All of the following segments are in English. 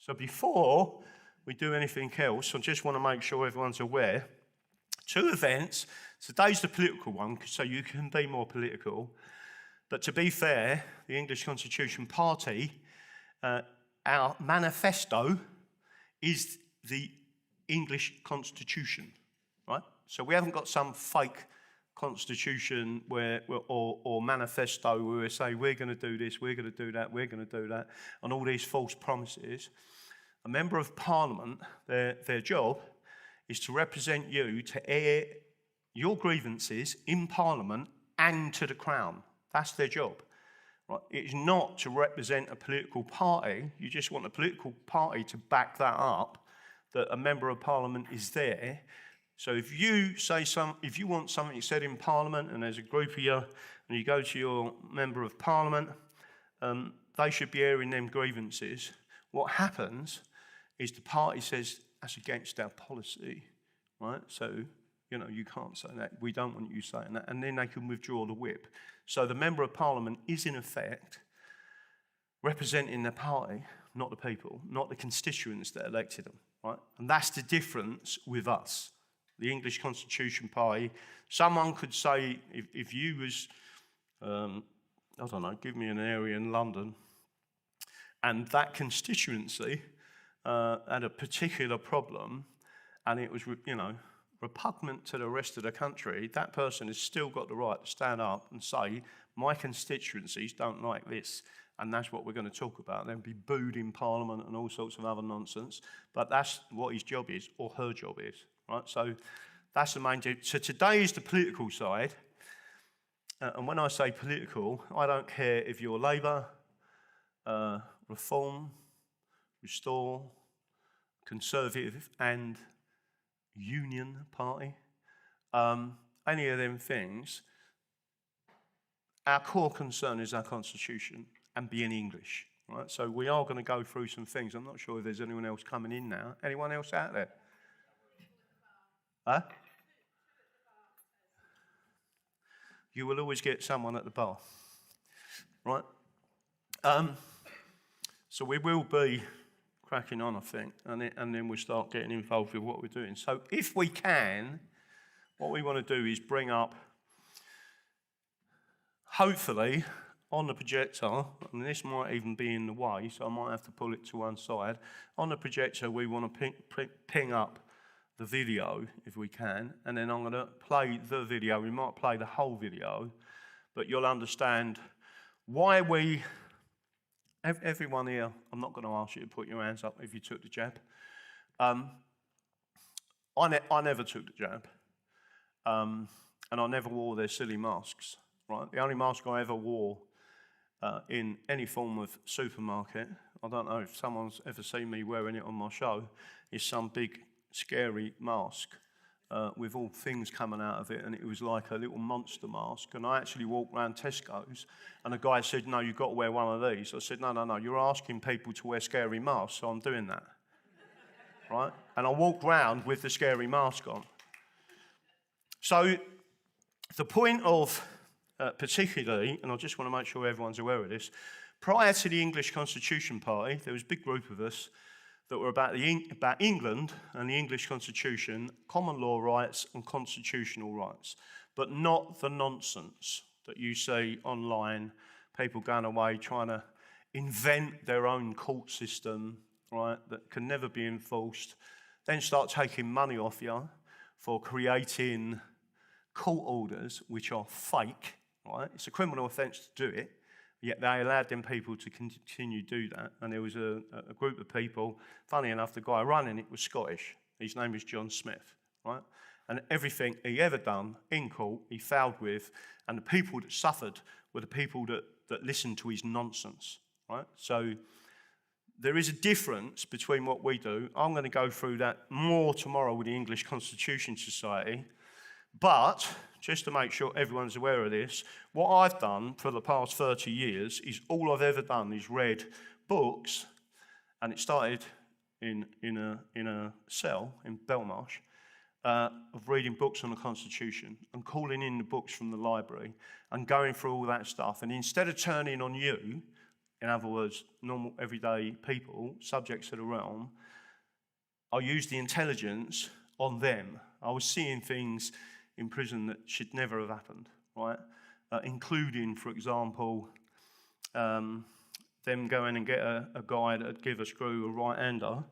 So before we do anything else, I just want to make sure everyone's aware. 2 events. Today's the political one, so you can be more political. But to be fair, the English Constitution Party, our manifesto is the English Constitution, right? So we haven't got some fake constitution or manifesto where we say we're going to do this, we're going to do that, we're going to do that, and all these false promises. A member of Parliament, their job is to represent you, to air your grievances in Parliament and to the Crown. That's their job. Right? It is not to represent a political party. You just want a political party to back that up, that a member of Parliament is there. So if you if you want something said in Parliament and there's a group of you and you go to your member of Parliament, they should be airing them grievances. What happens is the party says, that's against our policy, right? So, you can't say that. We don't want you saying that. And then they can withdraw the whip. So the member of Parliament is, in effect, representing the party, not the people, not the constituents that elected them, right? And that's the difference with us, the English Constitution Party. Someone could say, if you was, I don't know, give me an area in London, and that constituency had a particular problem, and it was, repugnant to the rest of the country, that person has still got the right to stand up and say, my constituencies don't like this, and that's what we're going to talk about. Then be booed in Parliament and all sorts of other nonsense, but that's what his job is, or her job is, right? So that's the main job. So today is the political side, and when I say political, I don't care if you're Labour, Reform, Restore, Conservative, and Union Party, any of them things. Our core concern is our Constitution and being English, right? So we are going to go through some things. I'm not sure if there's anyone else coming in now. Anyone else out there? Huh? You will always get someone at the bar, right? So we will be cracking on, I think, and then we'll start getting involved with what we're doing. So if we can, what we want to do is bring up, hopefully, on the projector, and this might even be in the way, so I might have to pull it to one side. On the projector, we want to ping up the video, if we can, and then I'm going to play the video. We might play the whole video, but you'll understand why we... Everyone here, I'm not going to ask you to put your hands up if you took the jab. I never took the jab, and I never wore their silly masks, right? The only mask I ever wore in any form of supermarket, I don't know if someone's ever seen me wearing it on my show, is some big, scary mask with all things coming out of it, and it was like a little monster mask. And I actually walked around Tesco's, and the guy said, no, you've got to wear one of these. I said, no, you're asking people to wear scary masks, so I'm doing that, right? And I walked around with the scary mask on. So the point of, particularly, and I just want to make sure everyone's aware of this, prior to the English Constitution Party, there was a big group of us that were about England and the English Constitution, common law rights and constitutional rights, but not the nonsense that you see online, people going away trying to invent their own court system, right, that can never be enforced, then start taking money off you for creating court orders which are fake, right? It's a criminal offence to do it. Yet they allowed them people to continue to do that. And there was a group of people, funny enough, the guy running it was Scottish. His name was John Smith, right? And everything he ever done in court, he fouled with. And the people that suffered were the people that listened to his nonsense, right? So there is a difference between what we do. I'm going to go through that more tomorrow with the English Constitution Society. But, just to make sure everyone's aware of this, what I've done for the past 30 years is all I've ever done is read books, and it started in a cell in Belmarsh, of reading books on the Constitution and calling in the books from the library and going through all that stuff. And instead of turning on you in other words, normal everyday people, subjects of the realm, I used the intelligence on them. I was seeing things in prison that should never have happened, right? Including, for example, them going and get a guy that'd give a screw a right-hander,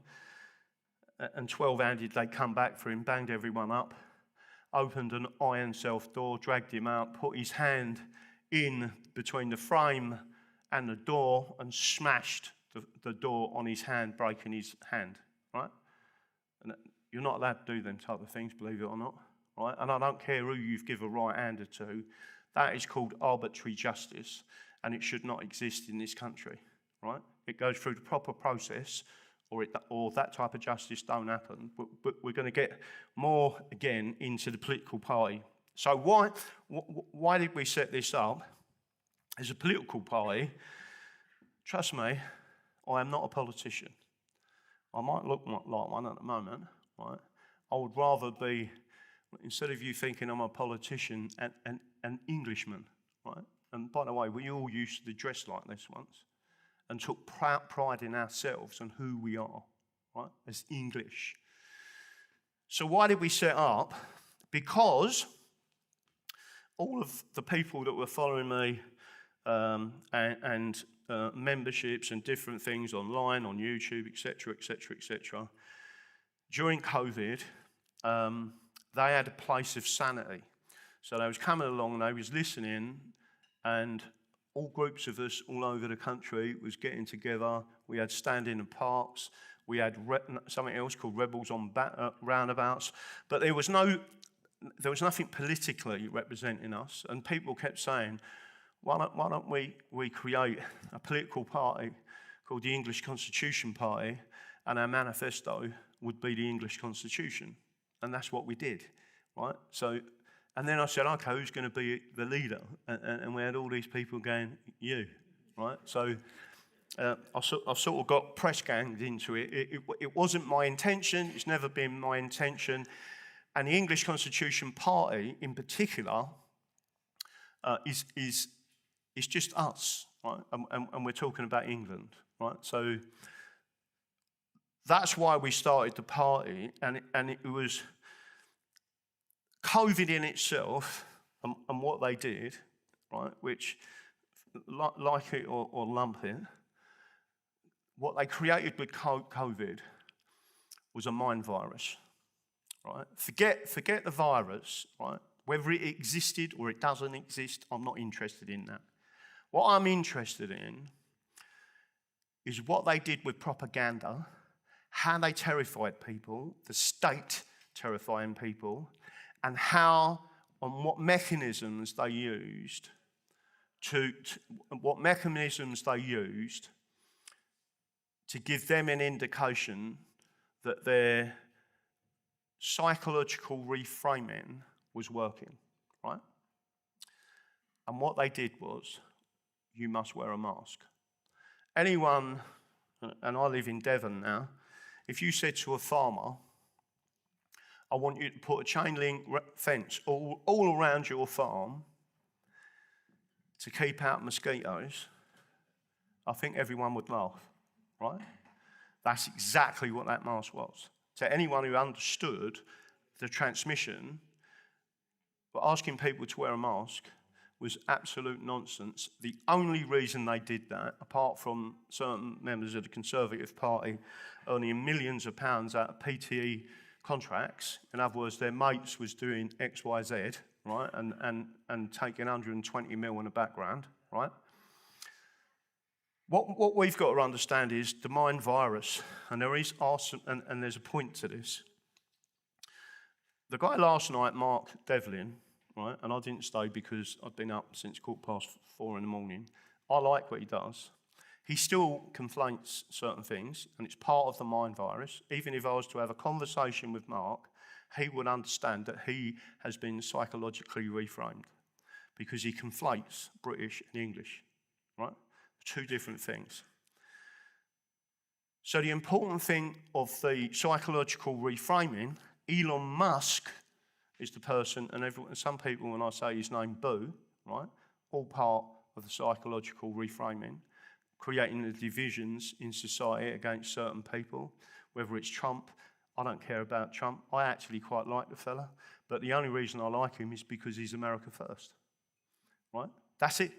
and 12-handed, they come back for him, banged everyone up, opened an iron self-door, dragged him out, put his hand in between the frame and the door and smashed the door on his hand, breaking his hand, right? And you're not allowed to do them type of things, believe it or not, right? And I don't care who you've given a right-hander to, that is called arbitrary justice, and it should not exist in this country, right? It goes through the proper process, or that type of justice don't happen. But we're going to get more, again, into the political party. So why did we set this up? As a political party, trust me, I am not a politician. I might look like one at the moment, right? I would rather be, instead of you thinking I'm a politician, an Englishman, right? And by the way, we all used to dress like this once and took pride in ourselves and who we are, right, as English. So why did we set up? Because all of the people that were following me and memberships and different things online, on YouTube, etc., etc., etc. During COVID, they had a place of sanity. So they was coming along and they was listening, and all groups of us all over the country was getting together. We had standing in parks. We had something else called Rebels on Roundabouts. But there was nothing politically representing us, and people kept saying, why don't we create a political party called the English Constitution Party, and our manifesto would be the English Constitution. And that's what we did, right? So, and then I said, okay, who's going to be the leader? And we had all these people going, you, right? So I sort of got press ganged into it. It wasn't my intention. It's never been my intention. And the English Constitution Party, in particular, is just us, right? And we're talking about England, right? So that's why we started the party, and it was COVID in itself, and what they did, right? Which, like it or lump it, what they created with COVID was a mind virus, right? Forget the virus, right? Whether it existed or it doesn't exist, I'm not interested in that. What I'm interested in is what they did with propaganda, how they terrified people, the state terrifying people, and how and what mechanisms they used to give them an indication that their psychological reframing was working, right? And what they did was, you must wear a mask. Anyone, and I live in Devon now, if you said to a farmer, I want you to put a chain link fence all around your farm to keep out mosquitoes, I think everyone would laugh, right? That's exactly what that mask was. To anyone who understood the transmission, but asking people to wear a mask was absolute nonsense. The only reason they did that, apart from certain members of the Conservative Party earning millions of pounds out of PTE contracts, in other words, their mates was doing X, Y, Z, right, and taking 120 mil in the background, right? What we've got to understand is the mind virus, and there is awesome, and there's a point to this. The guy last night, Mark Devlin, right, and I didn't stay because I'd been up since 4:15 in the morning. I like what he does. He still conflates certain things, and it's part of the mind virus. Even if I was to have a conversation with Mark, he would understand that he has been psychologically reframed because he conflates British and English, right? Two different things. So the important thing of the psychological reframing, Elon Musk is the person, and some people, when I say his name, boo, right? All part of the psychological reframing. creating the divisions in society against certain people, whether it's Trump. I don't care about Trump. I actually quite like the fella, but the only reason I like him is because he's America first, right? That's it.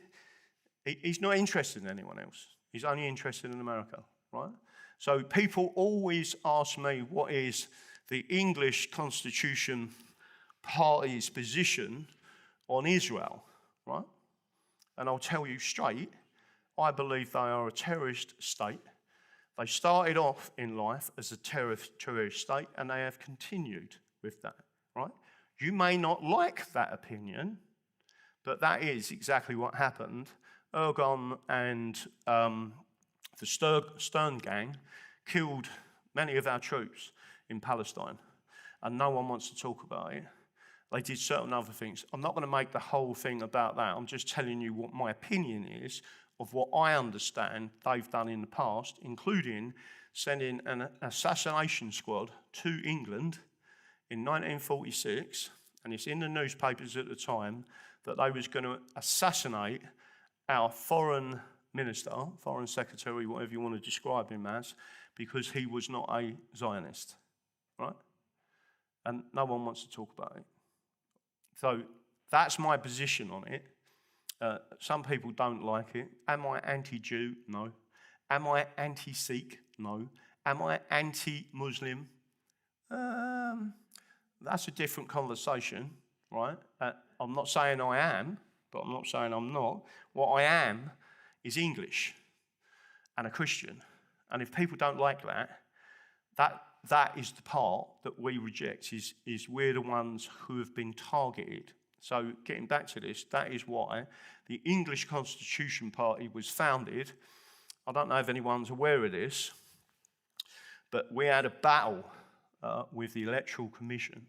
He's not interested in anyone else. He's only interested in America, right? So people always ask me what is the English Constitution Party's position on Israel, right? And I'll tell you straight, I believe they are a terrorist state. They started off in life as a terrorist state, and they have continued with that, right? You may not like that opinion, but that is exactly what happened. Erdogan and the Stern gang killed many of our troops in Palestine, and no one wants to talk about it. They did certain other things. I'm not going to make the whole thing about that. I'm just telling you what my opinion is of what I understand they've done in the past, including sending an assassination squad to England in 1946, and it's in the newspapers at the time, that they was going to assassinate our foreign minister, foreign secretary, whatever you want to describe him as, because he was not a Zionist, right? And no one wants to talk about it. So that's my position on it. Some people don't like it. Am I anti-Jew? No. Am I anti-Sikh? No. Am I anti-Muslim? That's a different conversation, right? I'm not saying I am, but I'm not saying I'm not. What I am is English and a Christian. And if people don't like that is the part that we reject, is we're the ones who have been targeted. So getting back to this, that is why the English Constitution Party was founded. I don't know if anyone's aware of this, but we had a battle with the Electoral Commission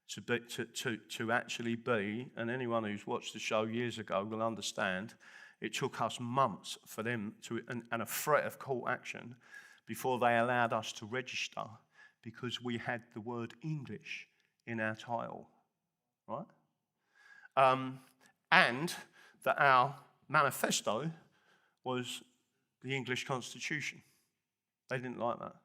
to actually be, and anyone who's watched the show years ago will understand, it took us months for them to, and a threat of court action, before they allowed us to register, because we had the word English in our title, right? And that our manifesto was the English Constitution. They didn't like that.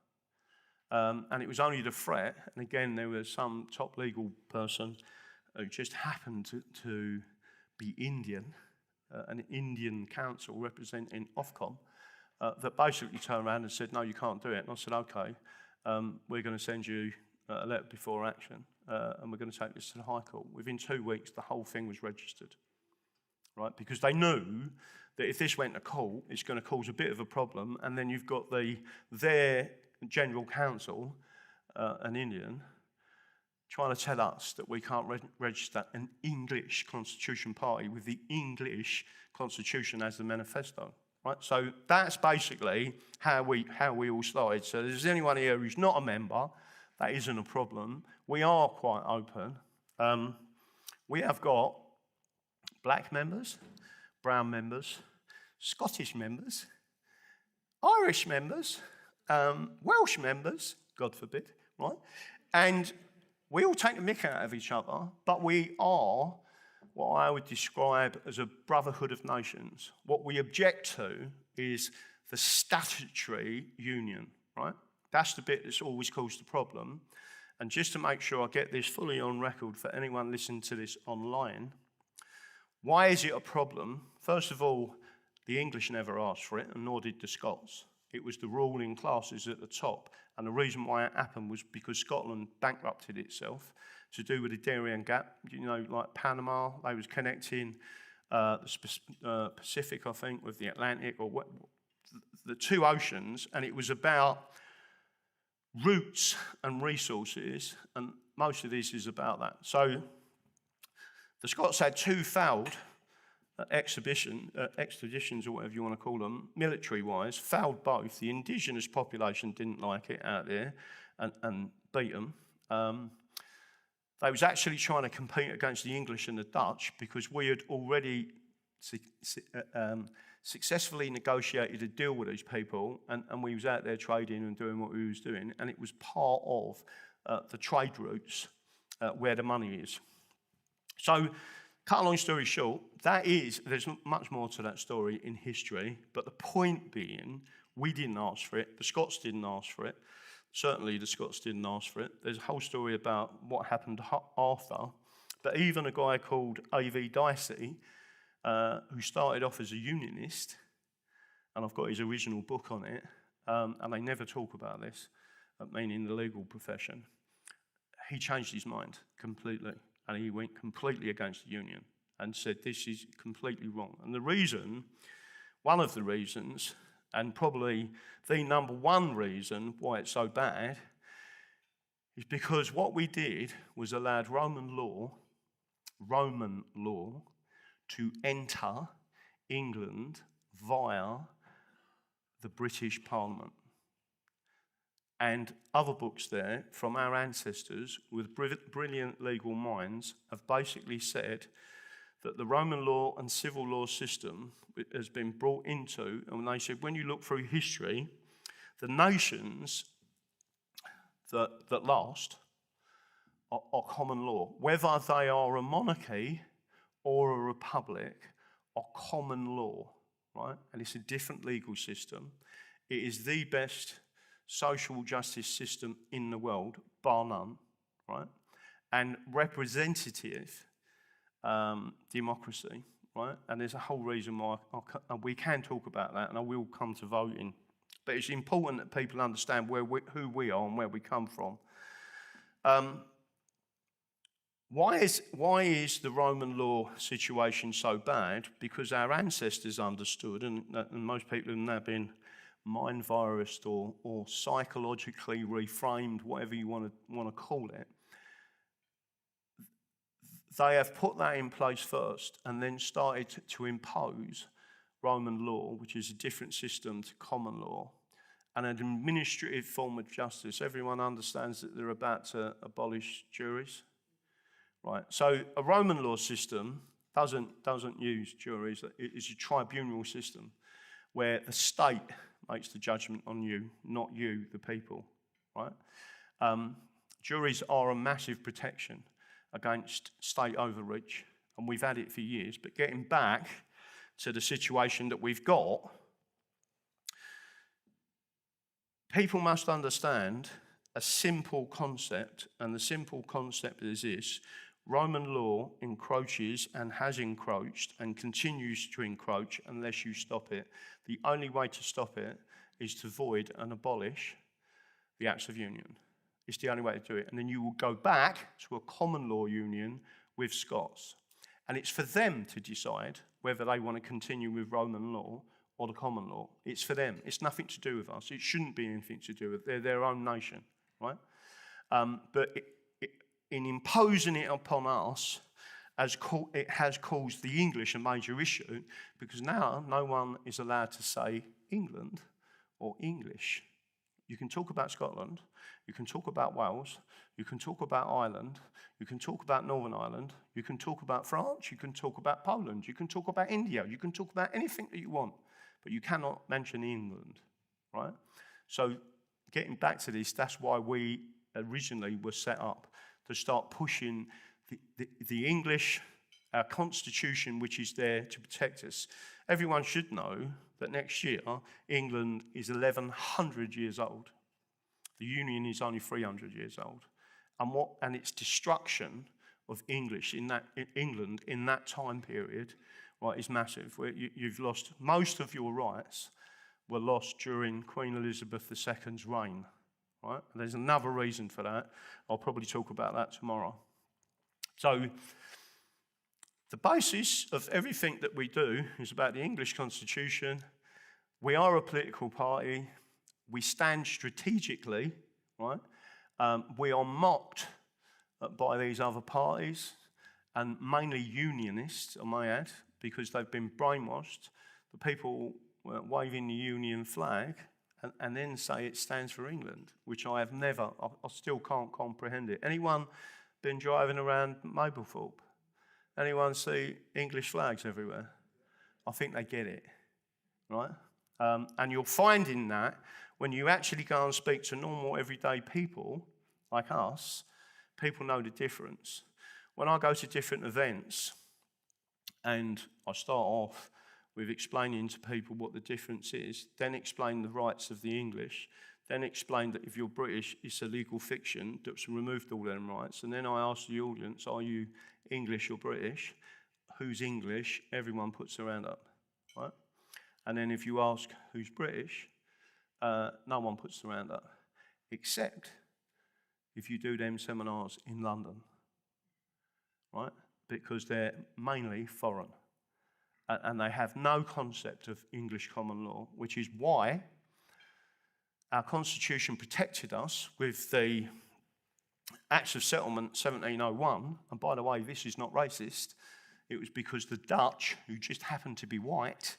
And it was only the threat, and again, there was some top legal person who just happened to be Indian, an Indian council representing Ofcom, that basically turned around and said, no, you can't do it. And I said, okay, we're going to send you a letter before action, and we're going to take this to the High Court. Within 2 weeks, the whole thing was registered, right? Because they knew that if this went to court, it's going to cause a bit of a problem, and then you've got their general counsel, an Indian, trying to tell us that we can't register an English Constitution Party with the English Constitution as the manifesto. Right? So that's basically how we all started. So if there's anyone here who's not a member, that isn't a problem. We are quite open. We have got black members, brown members, Scottish members, Irish members, Welsh members, God forbid, right? And we all take the mick out of each other, but we are what I would describe as a brotherhood of nations. What we object to is the statutory union, right? That's the bit that's always caused the problem. And just to make sure I get this fully on record for anyone listening to this online, why is it a problem? First of all, the English never asked for it, and nor did the Scots. It was the ruling classes at the top. And the reason why it happened was because Scotland bankrupted itself to do with the Darien Gap. You know, like Panama, they was connecting the Pacific, I think, with the Atlantic, or the two oceans, and it was about routes and resources, and most of this is about that. So the Scots had two failed expeditions, or whatever you want to call them, military-wise, failed both. The indigenous population didn't like it out there and beat them. They was actually trying to compete against the English and the Dutch because we had already successfully negotiated a deal with these people, and we was out there trading and doing what we was doing, and it was part of the trade routes where the money is. So cut a long story short, there's much more to that story in history, but the point being, we didn't ask for it, the Scots didn't ask for it, certainly the Scots didn't ask for it. There's a whole story about what happened after, but even a guy called A.V. Dicey, who started off as a unionist, and I've got his original book on it, and they never talk about this, meaning the legal profession, he changed his mind completely, and he went completely against the union and said this is completely wrong. And the reason, one of the reasons, and probably the number one reason why it's so bad, is because what we did was allowed Roman law to enter England via the British Parliament. And other books there from our ancestors with brilliant legal minds have basically said that the Roman law and civil law system has been brought into, and they said when you look through history, the nations that last are common law. Whether they are a monarchy or a republic are common law, right? And it's a different legal system. It is the best social justice system in the world, bar none, right? And representative democracy, right? And there's a whole reason why we can talk about that, and I will come to voting. But it's important that people understand who we are and where we come from. Why is the Roman law situation so bad? Because our ancestors understood, and most people have now been mind-virused or psychologically reframed, whatever you want to call it. They have put that in place first and then started to impose Roman law, which is a different system to common law, and an administrative form of justice. Everyone understands that they're about to abolish juries, right? So a Roman law system doesn't use juries. It's a tribunal system where the state makes the judgment on you, not you, the people, right? Juries are a massive protection against state overreach, and we've had it for years. But getting back to the situation that we've got, people must understand a simple concept, and the simple concept is this: Roman law encroaches and has encroached and continues to encroach unless you stop it. The only way to stop it is to void and abolish the Acts of Union. It's the only way to do it. And then you will go back to a common law union with Scots. And it's for them to decide whether they want to continue with Roman law or the common law. It's for them. It's nothing to do with us. It shouldn't be anything to do with. They're their own nation, right? But in imposing it upon us, it has caused the English a major issue, because now no one is allowed to say England or English. You can talk about Scotland, you can talk about Wales, you can talk about Ireland, you can talk about Northern Ireland, you can talk about France, you can talk about Poland, you can talk about India, you can talk about anything that you want, but you cannot mention England, right? So getting back to this, that's why we originally were set up, to start pushing the English, our constitution, which is there to protect us. Everyone should know that next year, England is 1,100 years old. The Union is only 300 years old. And its destruction of English in England in that time period, right, is massive. Where you've lost most of your rights were lost during Queen Elizabeth II's reign. Right? There's another reason for that. I'll probably talk about that tomorrow. So the basis of everything that we do is about the English Constitution. We are a political party. We stand strategically, right? We are mocked by these other parties, and mainly unionists, I may add, because they've been brainwashed. The people waving the Union flag and then say it stands for England, which I still can't comprehend it. Anyone been driving around Mablethorpe? Anyone see English flags everywhere? I think they get it, right? And you'll find in that, when you actually go and speak to normal everyday people like us, people know the difference. When I go to different events, And I start off with explaining to people what the difference is, then explain the rights of the English, then explain that if you're British, it's a legal fiction that's removed all them rights. And then I ask the audience, are you English or British? Who's English? Everyone puts their hand up, right? And then if you ask who's British, no one puts their hand up, except if you do them seminars in London, right? Because they're mainly foreign. And they have no concept of English common law, which is why our Constitution protected us with the Acts of Settlement 1701. And by the way, this is not racist. It was because the Dutch, who just happened to be white,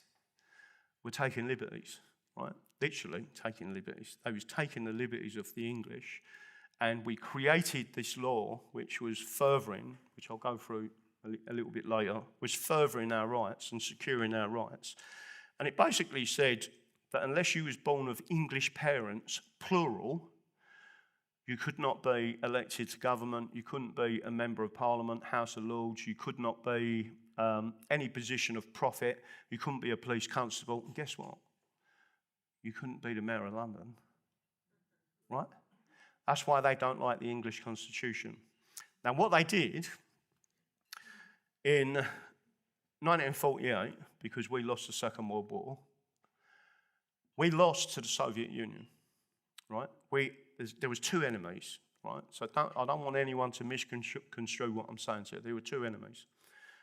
were taking liberties, right? Literally taking liberties. They was taking the liberties of the English. And we created this law, which was furthering, which I'll go through a little bit later, was furthering our rights and securing our rights. And it basically said that unless you was born of English parents, plural, you could not be elected to government, you couldn't be a member of Parliament, House of Lords, you could not be any position of profit, you couldn't be a police constable, and guess what? You couldn't be the Mayor of London, right? That's why they don't like the English Constitution. Now, what they did in 1948, because we lost the Second World War, we lost to the Soviet Union, right? There was two enemies, right? So I don't want anyone to misconstrue what I'm saying to you. There were two enemies.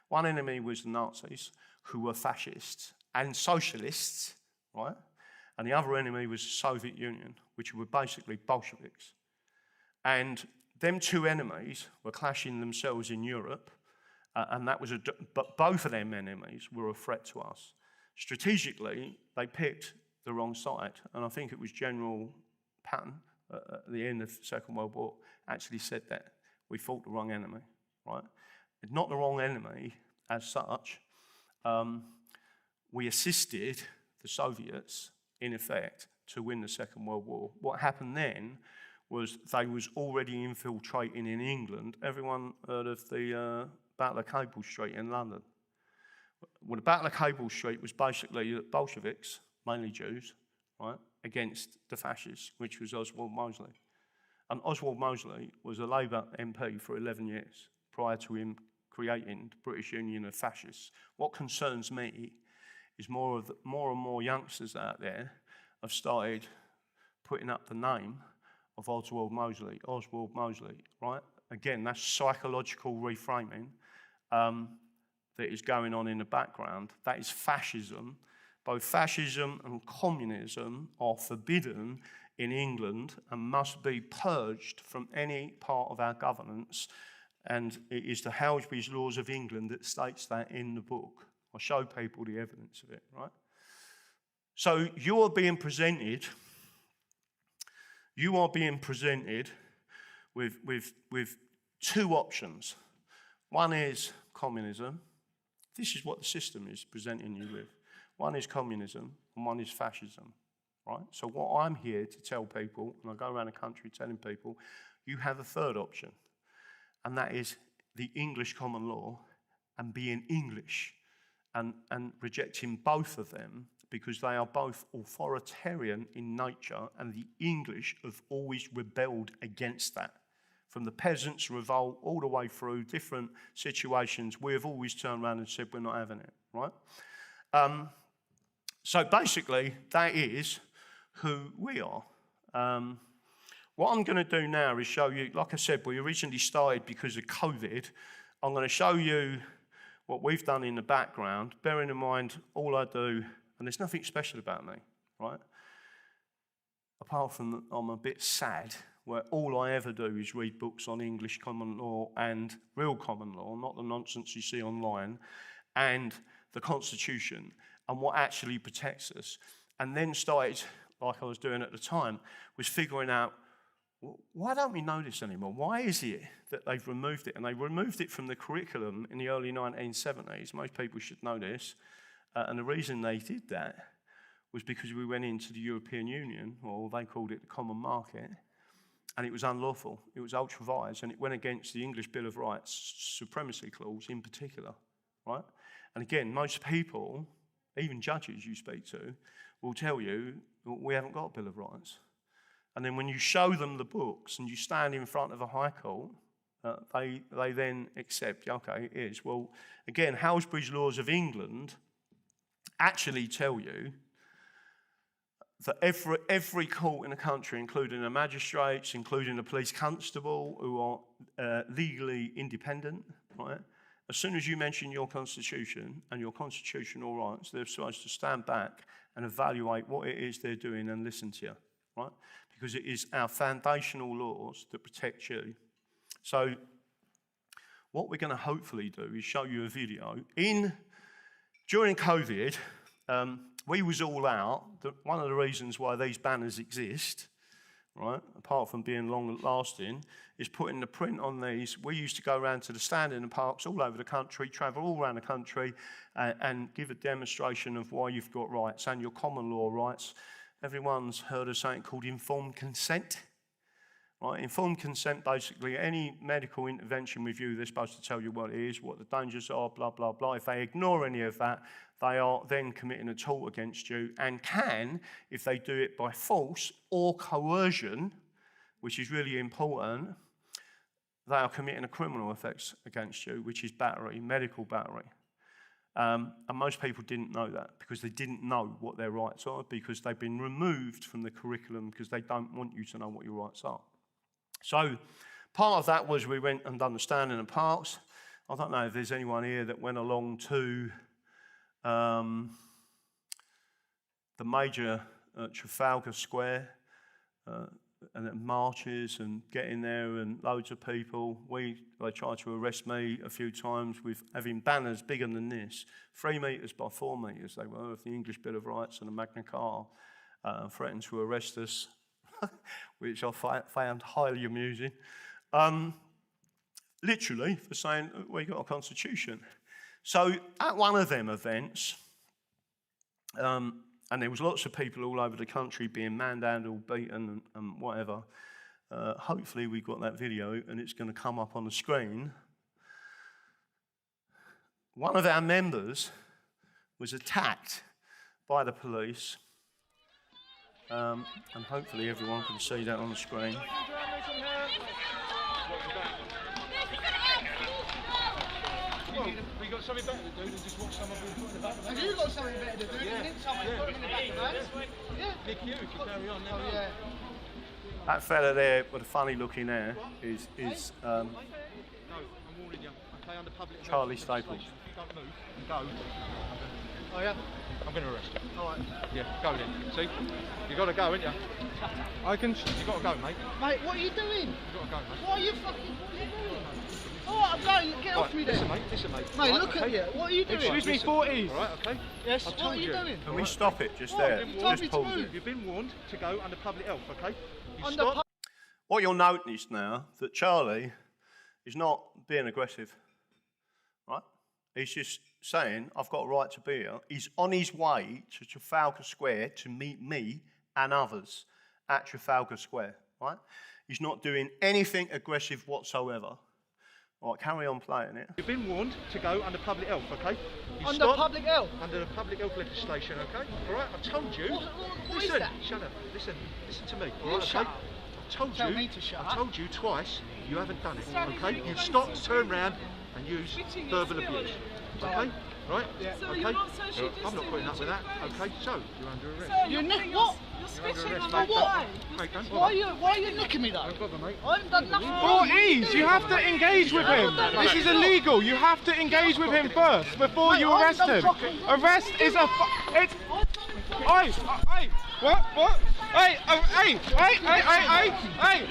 One enemy was the Nazis, who were fascists and socialists, right? And the other enemy was the Soviet Union, which were basically Bolsheviks. And them two enemies were clashing themselves in Europe, and that was but both of them enemies were a threat to us. Strategically, they picked the wrong side, and I think it was General Patton at the end of the Second World War actually said that we fought the wrong enemy, right? It's not the wrong enemy as such. We assisted the Soviets, in effect, to win the Second World War. What happened then was they was already infiltrating in England. Everyone heard of the Battle of Cable Street in London? Well, the Battle of Cable Street was basically the Bolsheviks, mainly Jews, right, against the fascists, which was Oswald Mosley. And Oswald Mosley was a Labour MP for 11 years prior to him creating the British Union of Fascists. What concerns me is more and more youngsters out there have started putting up the name of Oswald Mosley, right? Again, that's psychological reframing that is going on in the background. That is fascism. Both fascism and communism are forbidden in England and must be purged from any part of our governance. And it is the Halsby's Laws of England that states that in the book. I'll show people the evidence of it, right? So you are being presented with two options. One is communism. This is what the system is presenting you with. One is communism and one is fascism, right? So what I'm here to tell people, and I go around the country telling people, you have a third option, and that is the English common law and being English and rejecting both of them because they are both authoritarian in nature, and the English have always rebelled against that. From the peasants' revolt all the way through different situations, we have always turned around and said we're not having it, right? So basically, that is who we are. What I'm going to do now is show you, like I said, we originally started because of COVID. I'm going to show you what we've done in the background, bearing in mind all I do, and there's nothing special about me, right? Apart from that I'm a bit sad, where all I ever do is read books on English common law and real common law, not the nonsense you see online, and the Constitution, and what actually protects us. And then started, like I was doing at the time, was figuring out, why don't we know this anymore? Why is it that they've removed it? And they removed it from the curriculum in the early 1970s. Most people should know this. And the reason they did that was because we went into the European Union, or they called it the Common Market, and it was unlawful. It was ultra-vires, and it went against the English Bill of Rights, Supremacy Clause in particular, right? And again, most people, even judges you speak to, will tell you, we haven't got a Bill of Rights. And then when you show them the books and you stand in front of a High Court, they then accept, okay, it is. Well, again, Halsbury's Laws of England actually tell you that every court in the country, including the magistrates, including the police constable, who are legally independent, right? As soon as you mention your constitution and your constitutional rights, they're supposed to stand back and evaluate what it is they're doing and listen to you, right? Because it is our foundational laws that protect you. So what we're going to hopefully do is show you a video. During COVID, we was all out. One of the reasons why these banners exist, right, apart from being long-lasting, is putting the print on these. We used to go around to the standing parks all over the country, travel all around the country, and give a demonstration of why you've got rights and your common law rights. Everyone's heard of something called informed consent. Right? Informed consent, basically, any medical intervention with you, they're supposed to tell you what it is, what the dangers are, blah, blah, blah. If they ignore any of that, they are then committing a tort against you and can, if they do it by force or coercion, which is really important, they are committing a criminal offence against you, which is battery, medical battery. And most people didn't know that because they didn't know what their rights are, because they've been removed from the curriculum because they don't want you to know what your rights are. So part of that was we went and done the stand in the parks. I don't know if there's anyone here that went along to the major Trafalgar Square and then marches and getting there and loads of people. They tried to arrest me a few times with having banners bigger than this, 3 metres by 4 metres they were, of the English Bill of Rights and the Magna Carta, threatened to arrest us, which I found highly amusing. Literally for saying, we got a constitution. So at one of them events, and there was lots of people all over the country being manhandled, beaten, and whatever. Hopefully we got that video and it's going to come up on the screen. One of our members was attacked by the police, and hopefully everyone can see that on the screen. We got something better to do than just watch someone being put in the back of the van. Have you got something better to do than nip someone and put them in the back of the van? Yeah. Nick, you if you carry on now. Oh, yeah. That fella there with the funny looking hair is No, I'm warning you. Okay, under public Charlie Staples. If you don't move and go, Oh, yeah? I'm going to arrest you. All right. Yeah, go then. See? You got to go, ain't you? You got to go, mate. Mate, what are you doing? You got to go, mate. What are you doing? All right, I'm going. Get off me then. Listen, mate. Mate, right, look at you. What are you doing? Excuse me, 40s. All right, okay. Yes, what are you doing? Can we stop it just What? there? You told me Just to pause move. it. You've been warned to go under public health, okay? You Under stop. What you'll notice now, that Charlie is not being aggressive, right? He's just saying, I've got a right to be here. He's on his way to Trafalgar Square to meet me and others at Trafalgar Square, right? He's not doing anything aggressive whatsoever. All right, carry on playing it. You've been warned to go under public health, okay? You Under stop public health? Under the public health legislation, okay? All right, I told you. What listen, is that? shut up. Listen to me. You All right, shut okay? up. I told Tell you. me to shut I up. told you twice. You haven't done it, okay? You stopped, turn round, and use verbal abuse, okay? Right? Yeah. So Okay. you're not social I'm not putting up with that. Okay, so you're under arrest. So You're putting what? You're You're under spitting arrest, on mate. my what? wife. Mate, don't Why bother. are you licking me though? Don't bother, mate. I haven't done nothing. For ease, you have to engage with him. This is illegal. You have to engage with him first before you arrest him. Arrest is a. It's. Hey, what? Hey!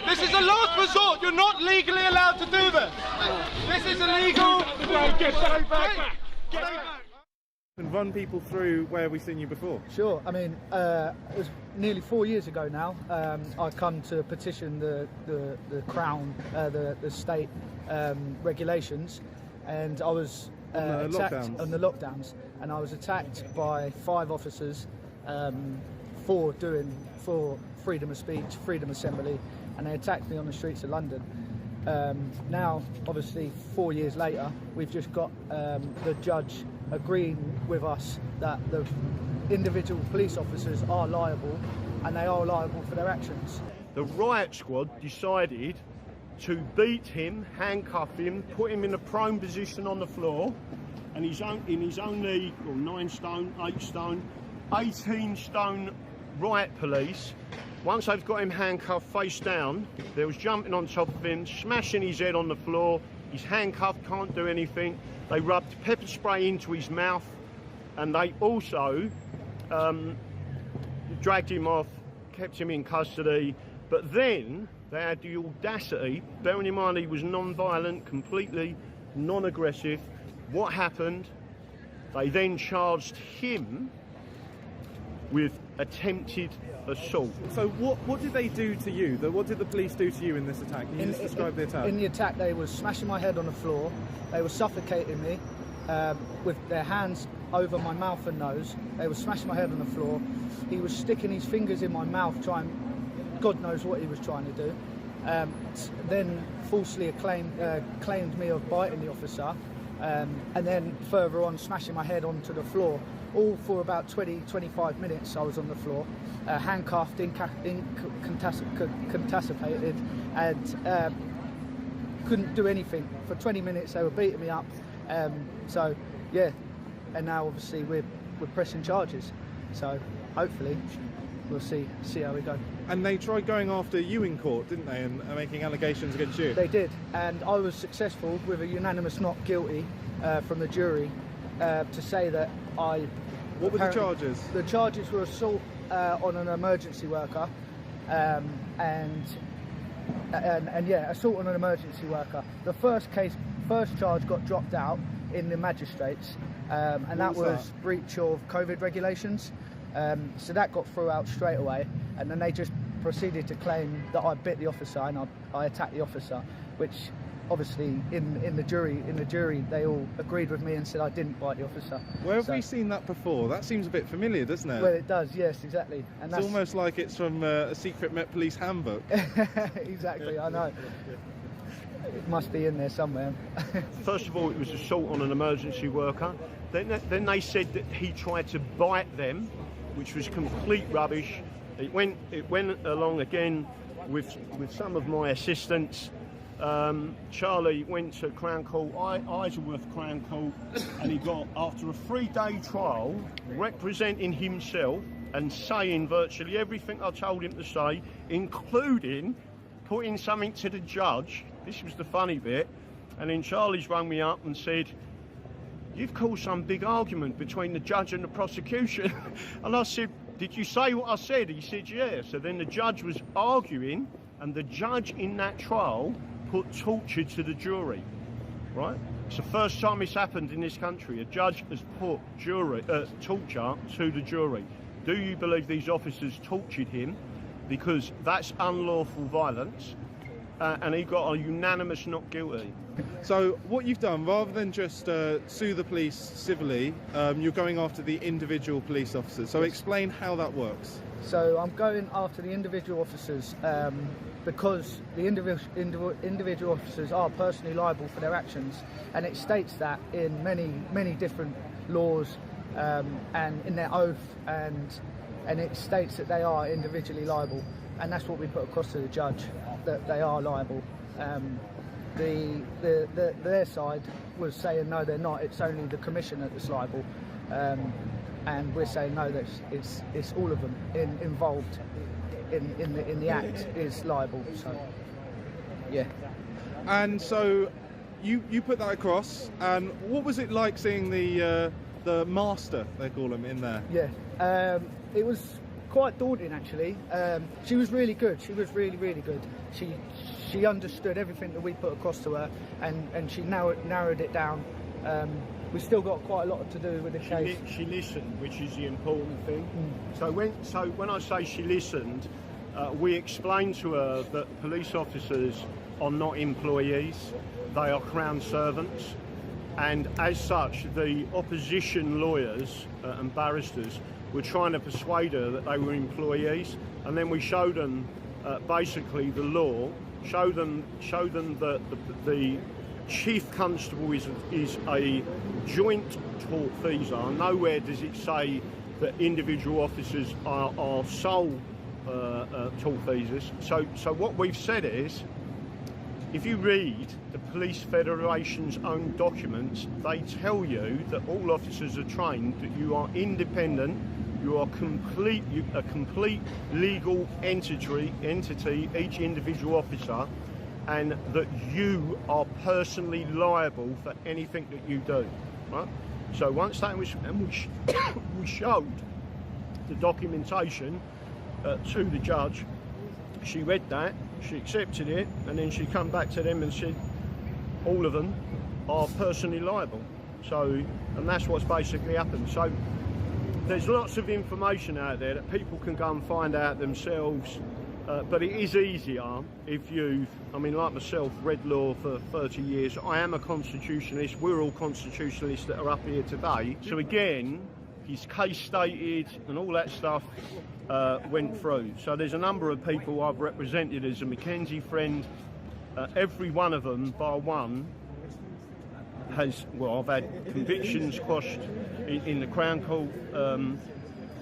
This is a last resort. You're not legally allowed to do this. This is illegal. Get back. And run people through where we've seen you before. Sure. I mean, it was nearly 4 years ago now. I come to petition the Crown, the state regulations, and I was attacked on the lockdowns, and I was attacked by 5 officers for freedom of speech, freedom of assembly, and they attacked me on the streets of London. Now, obviously, 4 years later, we've just got the judge agreeing with us that the individual police officers are liable, and they are liable for their actions. The riot squad decided to beat him, handcuff him, put him in a prone position on the floor, and in his only 9 stone, 8 stone, 18 stone riot police, once they've got him handcuffed face down, they was jumping on top of him, smashing his head on the floor. He's handcuffed, can't do anything. They rubbed pepper spray into his mouth, and they also dragged him off, kept him in custody. But then they had the audacity, bearing in mind he was non-violent, completely non-aggressive. What happened? They then charged him with attempted assault. So what did they do to you? What did the police do to you in this attack? Can you just describe the attack? In the attack, they were smashing my head on the floor. They were suffocating me with their hands over my mouth and nose. They were smashing my head on the floor. He was sticking his fingers in my mouth, God knows what he was trying to do. Then falsely claimed me of biting the officer, and then further on smashing my head onto the floor. All for about 20-25 minutes I was on the floor, handcuffed, incapacitated, and couldn't do anything. For 20 minutes they were beating me up. So yeah, and now obviously we're pressing charges. So hopefully we'll see how we go. And they tried going after you in court, didn't they, and making allegations against you? They did, and I was successful with a unanimous not guilty from the jury to say that I... What were the charges? The charges were assault on an emergency worker, and yeah, assault on an emergency worker. The first charge got dropped out in the magistrates, and that was breach of COVID regulations. So that got thrown out straight away, and then they just proceeded to claim that I bit the officer and I attacked the officer, which obviously in the jury they all agreed with me and said I didn't bite the officer. Where have we seen that before? That seems a bit familiar, doesn't it? Well, it does, yes, exactly. And it's almost like it's from a secret Met Police handbook. Exactly, I know. It must be in there somewhere. First of all, it was assault on an emergency worker. Then they said that he tried to bite them, which was complete rubbish. It went along again with some of my assistants. Charlie went to Crown Court, Isleworth Crown Court, and he got, after a 3-day trial, representing himself and saying virtually everything I told him to say, including putting something to the judge. This was the funny bit. And then Charlie's rung me up and said, "You've caused some big argument between the judge and the prosecution." And I said, "Did you say what I said?" He said, "Yeah." So then the judge was arguing, and the judge in that trial put torture to the jury, right? It's the first time it's happened in this country. A judge has put torture to the jury. Do you believe these officers tortured him? Because that's unlawful violence, and he got a unanimous not guilty. So what you've done, rather than just sue the police civilly, you're going after the individual police officers. So explain how that works. So I'm going after the individual officers because the individual officers are personally liable for their actions, and it states that in many different laws and in their oath, and it states that they are individually liable, and that's what we put across to the judge, that they are liable. Their side was saying no, they're not. It's only the commissioner that's liable, and we're saying no, that it's all of them involved in the act is liable. So yeah. And so you put that across. And what was it like seeing the master, they call him, in there? Yeah, it was quite daunting actually. She was really good. She was really good. She understood everything that we put across to her, and she narrowed it down. We still got quite a lot to do with the case. She listened, which is the important thing. So when I say she listened, we explained to her that police officers are not employees; they are Crown servants, and as such, the opposition lawyers and barristers were trying to persuade her that they were employees, and then we showed them basically the law. Show them that the chief constable is a joint tortfeasor. Nowhere does it say that individual officers are sole tortfeasors. So what we've said is, if you read the Police Federation's own documents, they tell you that all officers are trained, that you are independent, you are a complete legal entity, each individual officer, and that you are personally liable for anything that you do. Right? So once that was, and we showed the documentation to the judge, she read that, she accepted it, and then she come back to them and said all of them are personally liable. So, and that's what's basically happened. So there's lots of information out there that people can go and find out themselves, but it is easier if you've, I mean, like myself, read law for 30 years. I am a constitutionalist. We're all constitutionalists that are up here today. So again, his case stated and all that stuff went through. So there's a number of people I've represented as a Mackenzie friend. Every one of them, bar one, has, well, I've had convictions quashed in the Crown Court,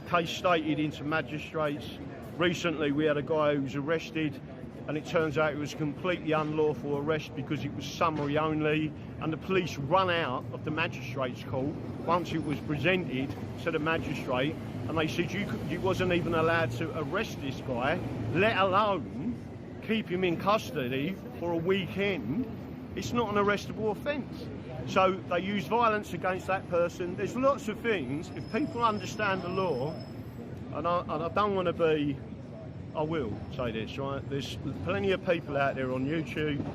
case stated into magistrates. Recently we had a guy who was arrested, and it turns out it was a completely unlawful arrest because it was summary only, and the police run out of the magistrates' court once it was presented to the magistrate, and they said you wasn't even allowed to arrest this guy, let alone keep him in custody for a weekend. It's not an arrestable offence. So they use violence against that person. There's lots of things. If people understand the law, and I don't want to be, I will say this, right? There's plenty of people out there on YouTube,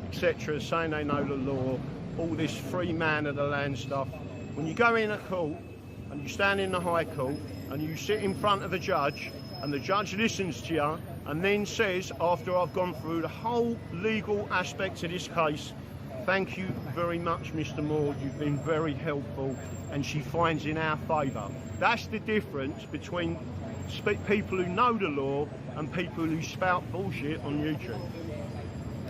etc., saying they know the law, all this free man of the land stuff. When you go in at court and you stand in the High Court and you sit in front of a judge and the judge listens to you and then says, after I've gone through the whole legal aspects of this case, thank you very much, Mr. Moore, you've been very helpful, and she finds in our favour. That's the difference between people who know the law and people who spout bullshit on YouTube.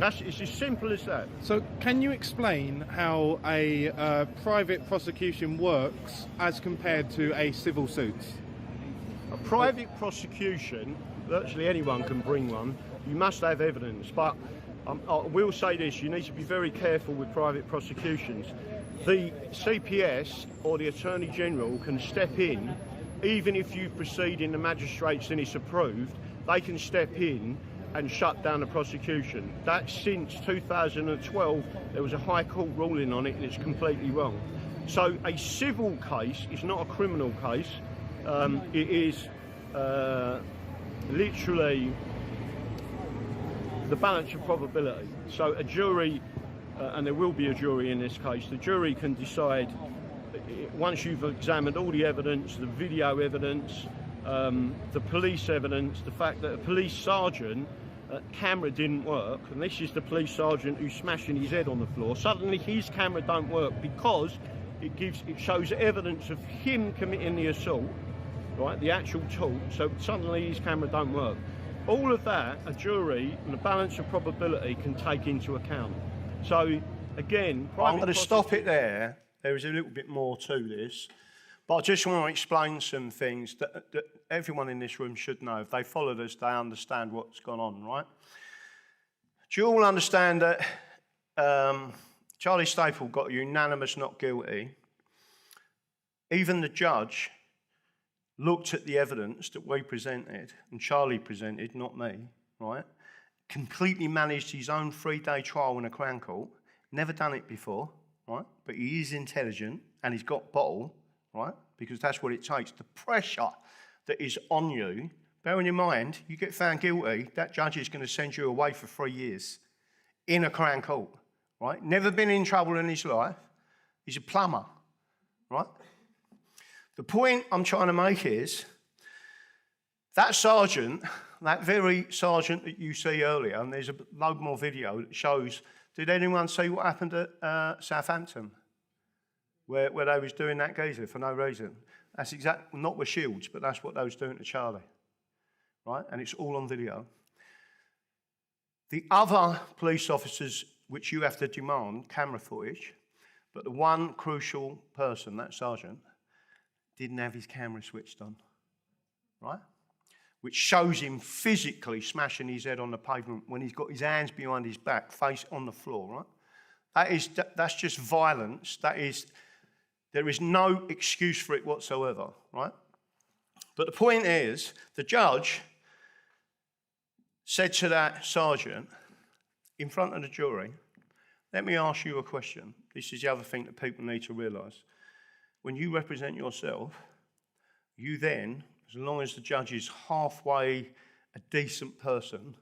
It's as simple as that. So can you explain how a private prosecution works as compared to a civil suit? A private prosecution, virtually anyone can bring one. You must have evidence, but I will say this, you need to be very careful with private prosecutions. The CPS or the Attorney General can step in, even if you proceed in the magistrates and it's approved, they can step in and shut down the prosecution. That's since 2012, there was a High Court ruling on it and it's completely wrong. So a civil case is not a criminal case. It is literally the balance of probability. So a jury, and there will be a jury in this case, the jury can decide, once you've examined all the evidence, the video evidence, the police evidence, the fact that a police sergeant camera didn't work, and this is the police sergeant who's smashing his head on the floor, suddenly his camera don't work because it shows evidence of him committing the assault, right, the actual tool, so suddenly his camera don't work. All of that, a jury and the balance of probability can take into account. So, again, I'm going to stop it there. There is a little bit more to this, but I just want to explain some things that everyone in this room should know. If they followed us, they understand what's gone on, right? Do you all understand that Charlie Staple got a unanimous not guilty? Even the judge looked at the evidence that we presented, and Charlie presented, not me, right? Completely managed his own 3-day trial in a Crown Court. Never done it before, right? But he is intelligent, and he's got bottle, right? Because that's what it takes. The pressure that is on you, bearing in mind, you get found guilty, that judge is going to send you away for 3 years in a Crown Court, right? Never been in trouble in his life. He's a plumber, right? The point I'm trying to make is that sergeant, that very sergeant that you see earlier, and there's a load more video that shows, did anyone see what happened at Southampton? Where they was doing that geezer for no reason. That's exactly, not with shields, but that's what they was doing to Charlie, right? And it's all on video. The other police officers which you have to demand, camera footage, but the one crucial person, that sergeant, didn't have his camera switched on, right? Which shows him physically smashing his head on the pavement when he's got his hands behind his back, face on the floor, right? That's just violence. There is no excuse for it whatsoever, right? But the point is, the judge said to that sergeant in front of the jury, let me ask you a question. This is the other thing that people need to realise. When you represent yourself, you then, as long as the judge is halfway a decent person,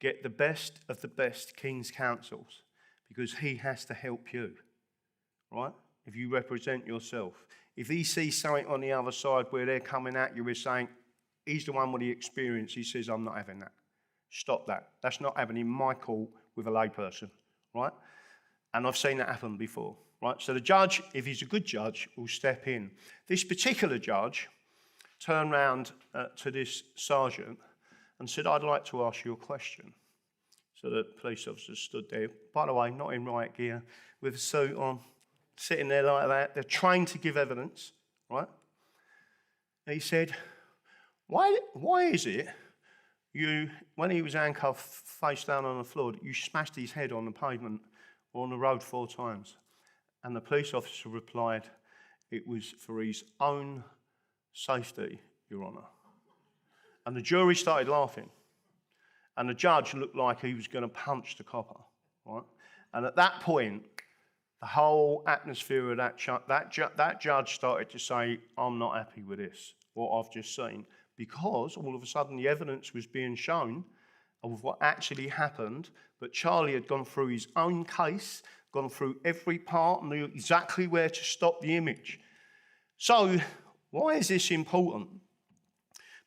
get the best of the best King's counsels, because he has to help you, right? If you represent yourself. If he sees something on the other side where they're coming at you with saying, he's the one with the experience, he says, I'm not having that. Stop that. That's not happening in my court with a layperson, right? And I've seen that happen before, right? So the judge, if he's a good judge, will step in. This particular judge turned round to this sergeant and said, I'd like to ask you a question. So the police officer stood there, by the way, not in riot gear, with a suit on, sitting there like that. They're trained to give evidence, right? And he said, why is it you, when he was handcuffed face down on the floor, you smashed his head on the pavement or on the road 4 times? And the police officer replied, it was for his own safety, Your Honour. And the jury started laughing. And the judge looked like he was going to punch the copper, right? And at that point, the whole atmosphere of that judge started to say, I'm not happy with this, what I've just seen, because all of a sudden the evidence was being shown of what actually happened, but Charlie had gone through his own case, gone through every part, knew exactly where to stop the image. So why is this important?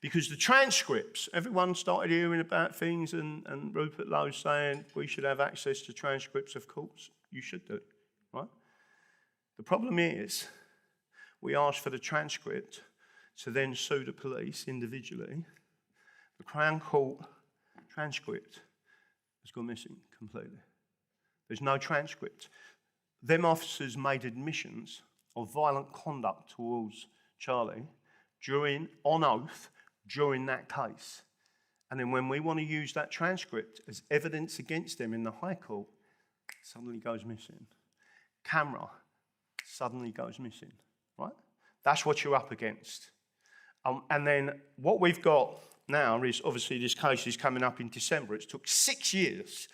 Because the transcripts, everyone started hearing about things and Rupert Lowe saying we should have access to transcripts of courts. You should do, right? The problem is we asked for the transcript to then sue the police individually. The Crown Court transcript has gone missing completely. There's no transcript. Them officers made admissions of violent conduct towards Charlie on oath during that case. And then when we want to use that transcript as evidence against them in the High Court, it suddenly goes missing. Camera suddenly goes missing, right? That's what you're up against. And then what we've got now is, obviously this case is coming up in December. It took 6 years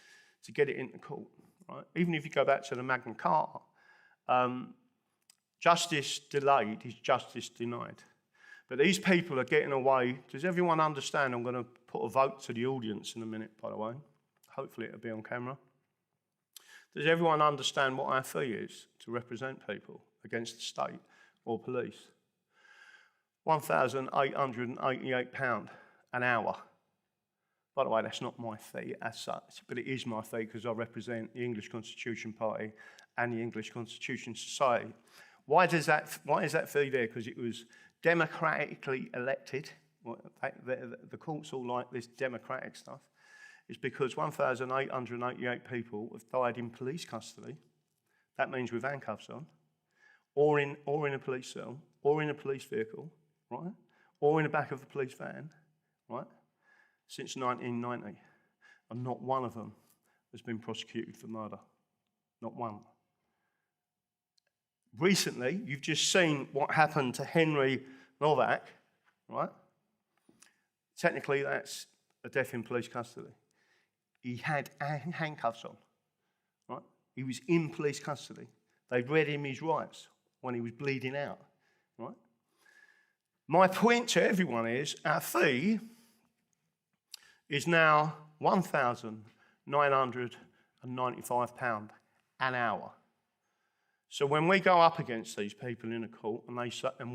to get it into court, right? Even if you go back to the Magna Carta, justice delayed is justice denied. But these people are getting away. Does everyone understand? I'm going to put a vote to the audience in a minute, by the way. Hopefully it'll be on camera. Does everyone understand what our fee is to represent people against the state or police? £1,888 an hour. By the way, that's not my fee as such, but it is my fee because I represent the English Constitution Party and the English Constitution Society. Why is that fee there? Because it was democratically elected. The courts all like this democratic stuff. It's because 1,888 people have died in police custody. That means with handcuffs on, or in a police cell, or in a police vehicle, right? Or in the back of a police van, right? Since 1990. And not one of them has been prosecuted for murder. Not one. Recently, you've just seen what happened to Henry Novak, right? Technically, that's a death in police custody. He had handcuffs on, right? He was in police custody. They read him his rights when he was bleeding out, right? My point to everyone is our fee is now £1,995 an hour. So when we go up against these people in a court and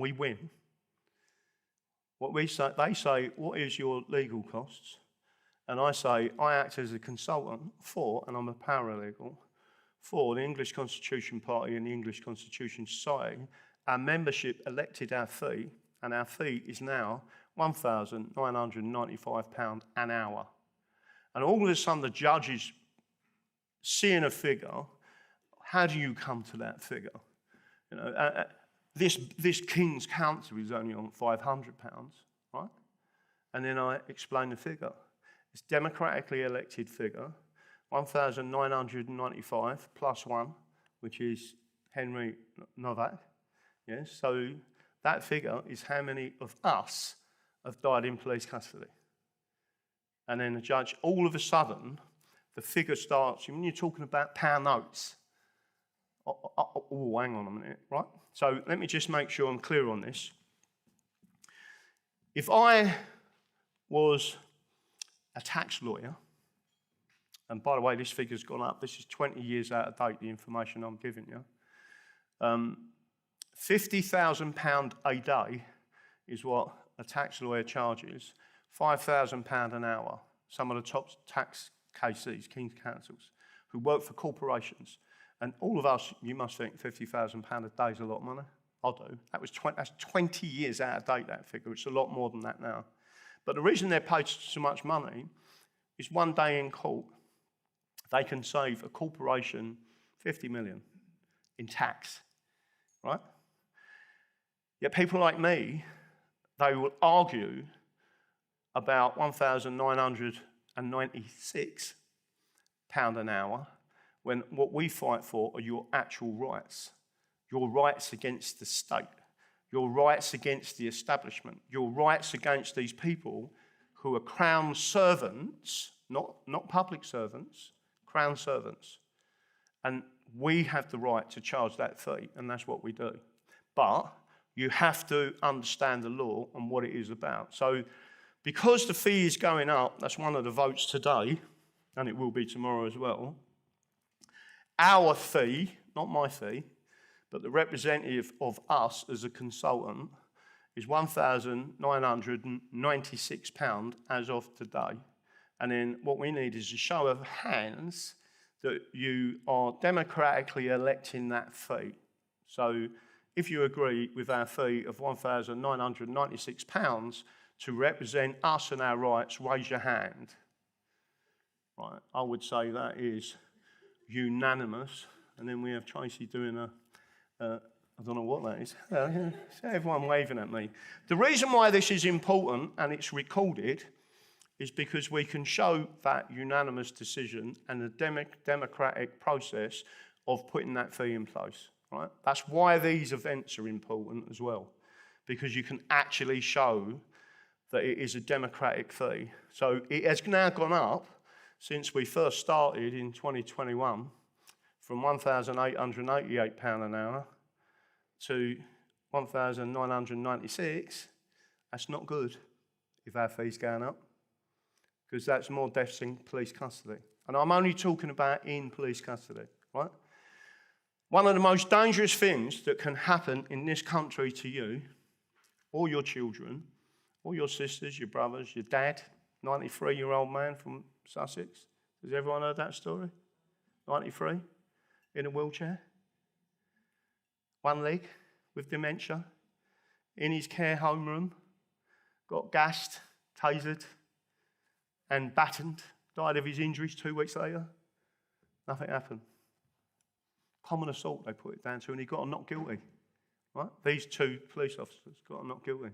we win, what we say, they say, what is your legal costs? And I say, I act as a consultant for, and I'm a paralegal, for the English Constitution Party and the English Constitution Society. Our membership elected our fee, and our fee is now £1,995 an hour. And all of a sudden the judge is seeing a figure, how do you come to that figure? You know, this King's Council is only on £500, right? And then I explain the figure. It's democratically elected figure, 1,995 plus one, which is Henry Novak. Yes, so that figure is how many of us have died in police custody. And then the judge, all of a sudden, the figure starts, when you're talking about pound notes, oh, hang on a minute, right? So let me just make sure I'm clear on this. If I was a tax lawyer, and by the way, this figure's gone up, this is 20 years out of date, the information I'm giving you. £50,000 a day is what a tax lawyer charges, £5,000 an hour. Some of the top tax KCs, King's Councils, who work for corporations. And all of us, you must think £50,000 a day is a lot of money. I do. That's 20 years out of date, that figure. It's a lot more than that now. But the reason they're paid so much money is one day in court, they can save a corporation 50 million in tax, right? Yet people like me, they will argue about £1,996 an hour when what we fight for are your actual rights against the state, your rights against the establishment, your rights against these people who are crown servants, not public servants, crown servants. And we have the right to charge that fee, and that's what we do. But you have to understand the law and what it is about. So because the fee is going up, that's one of the votes today, and it will be tomorrow as well, our fee, not my fee, but the representative of us as a consultant is £1,996 as of today. And then what we need is a show of hands that you are democratically electing that fee. So if you agree with our fee of £1,996 to represent us and our rights, raise your hand. Right, I would say that is unanimous. And then we have Tracy doing I don't know what that is. Everyone waving at me. The reason why this is important and it's recorded is because we can show that unanimous decision and the democratic process of putting that fee in place. Right? That's why these events are important as well, because you can actually show that it is a democratic fee. So it has now gone up since we first started in 2021 from £1,888 an hour to £1,996. That's not good if our fee's going up, because that's more deaths in police custody. And I'm only talking about in police custody, right? One of the most dangerous things that can happen in this country to you, or your children, or your sisters, your brothers, your dad, 93-year-old man from Sussex. Has everyone heard that story? 93, in a wheelchair, one leg, with dementia, in his care home room, got gassed, tasered, and battened, died of his injuries 2 weeks later. Nothing happened. Common assault, they put it down to, and he got not guilty. Right? These two police officers got not guilty.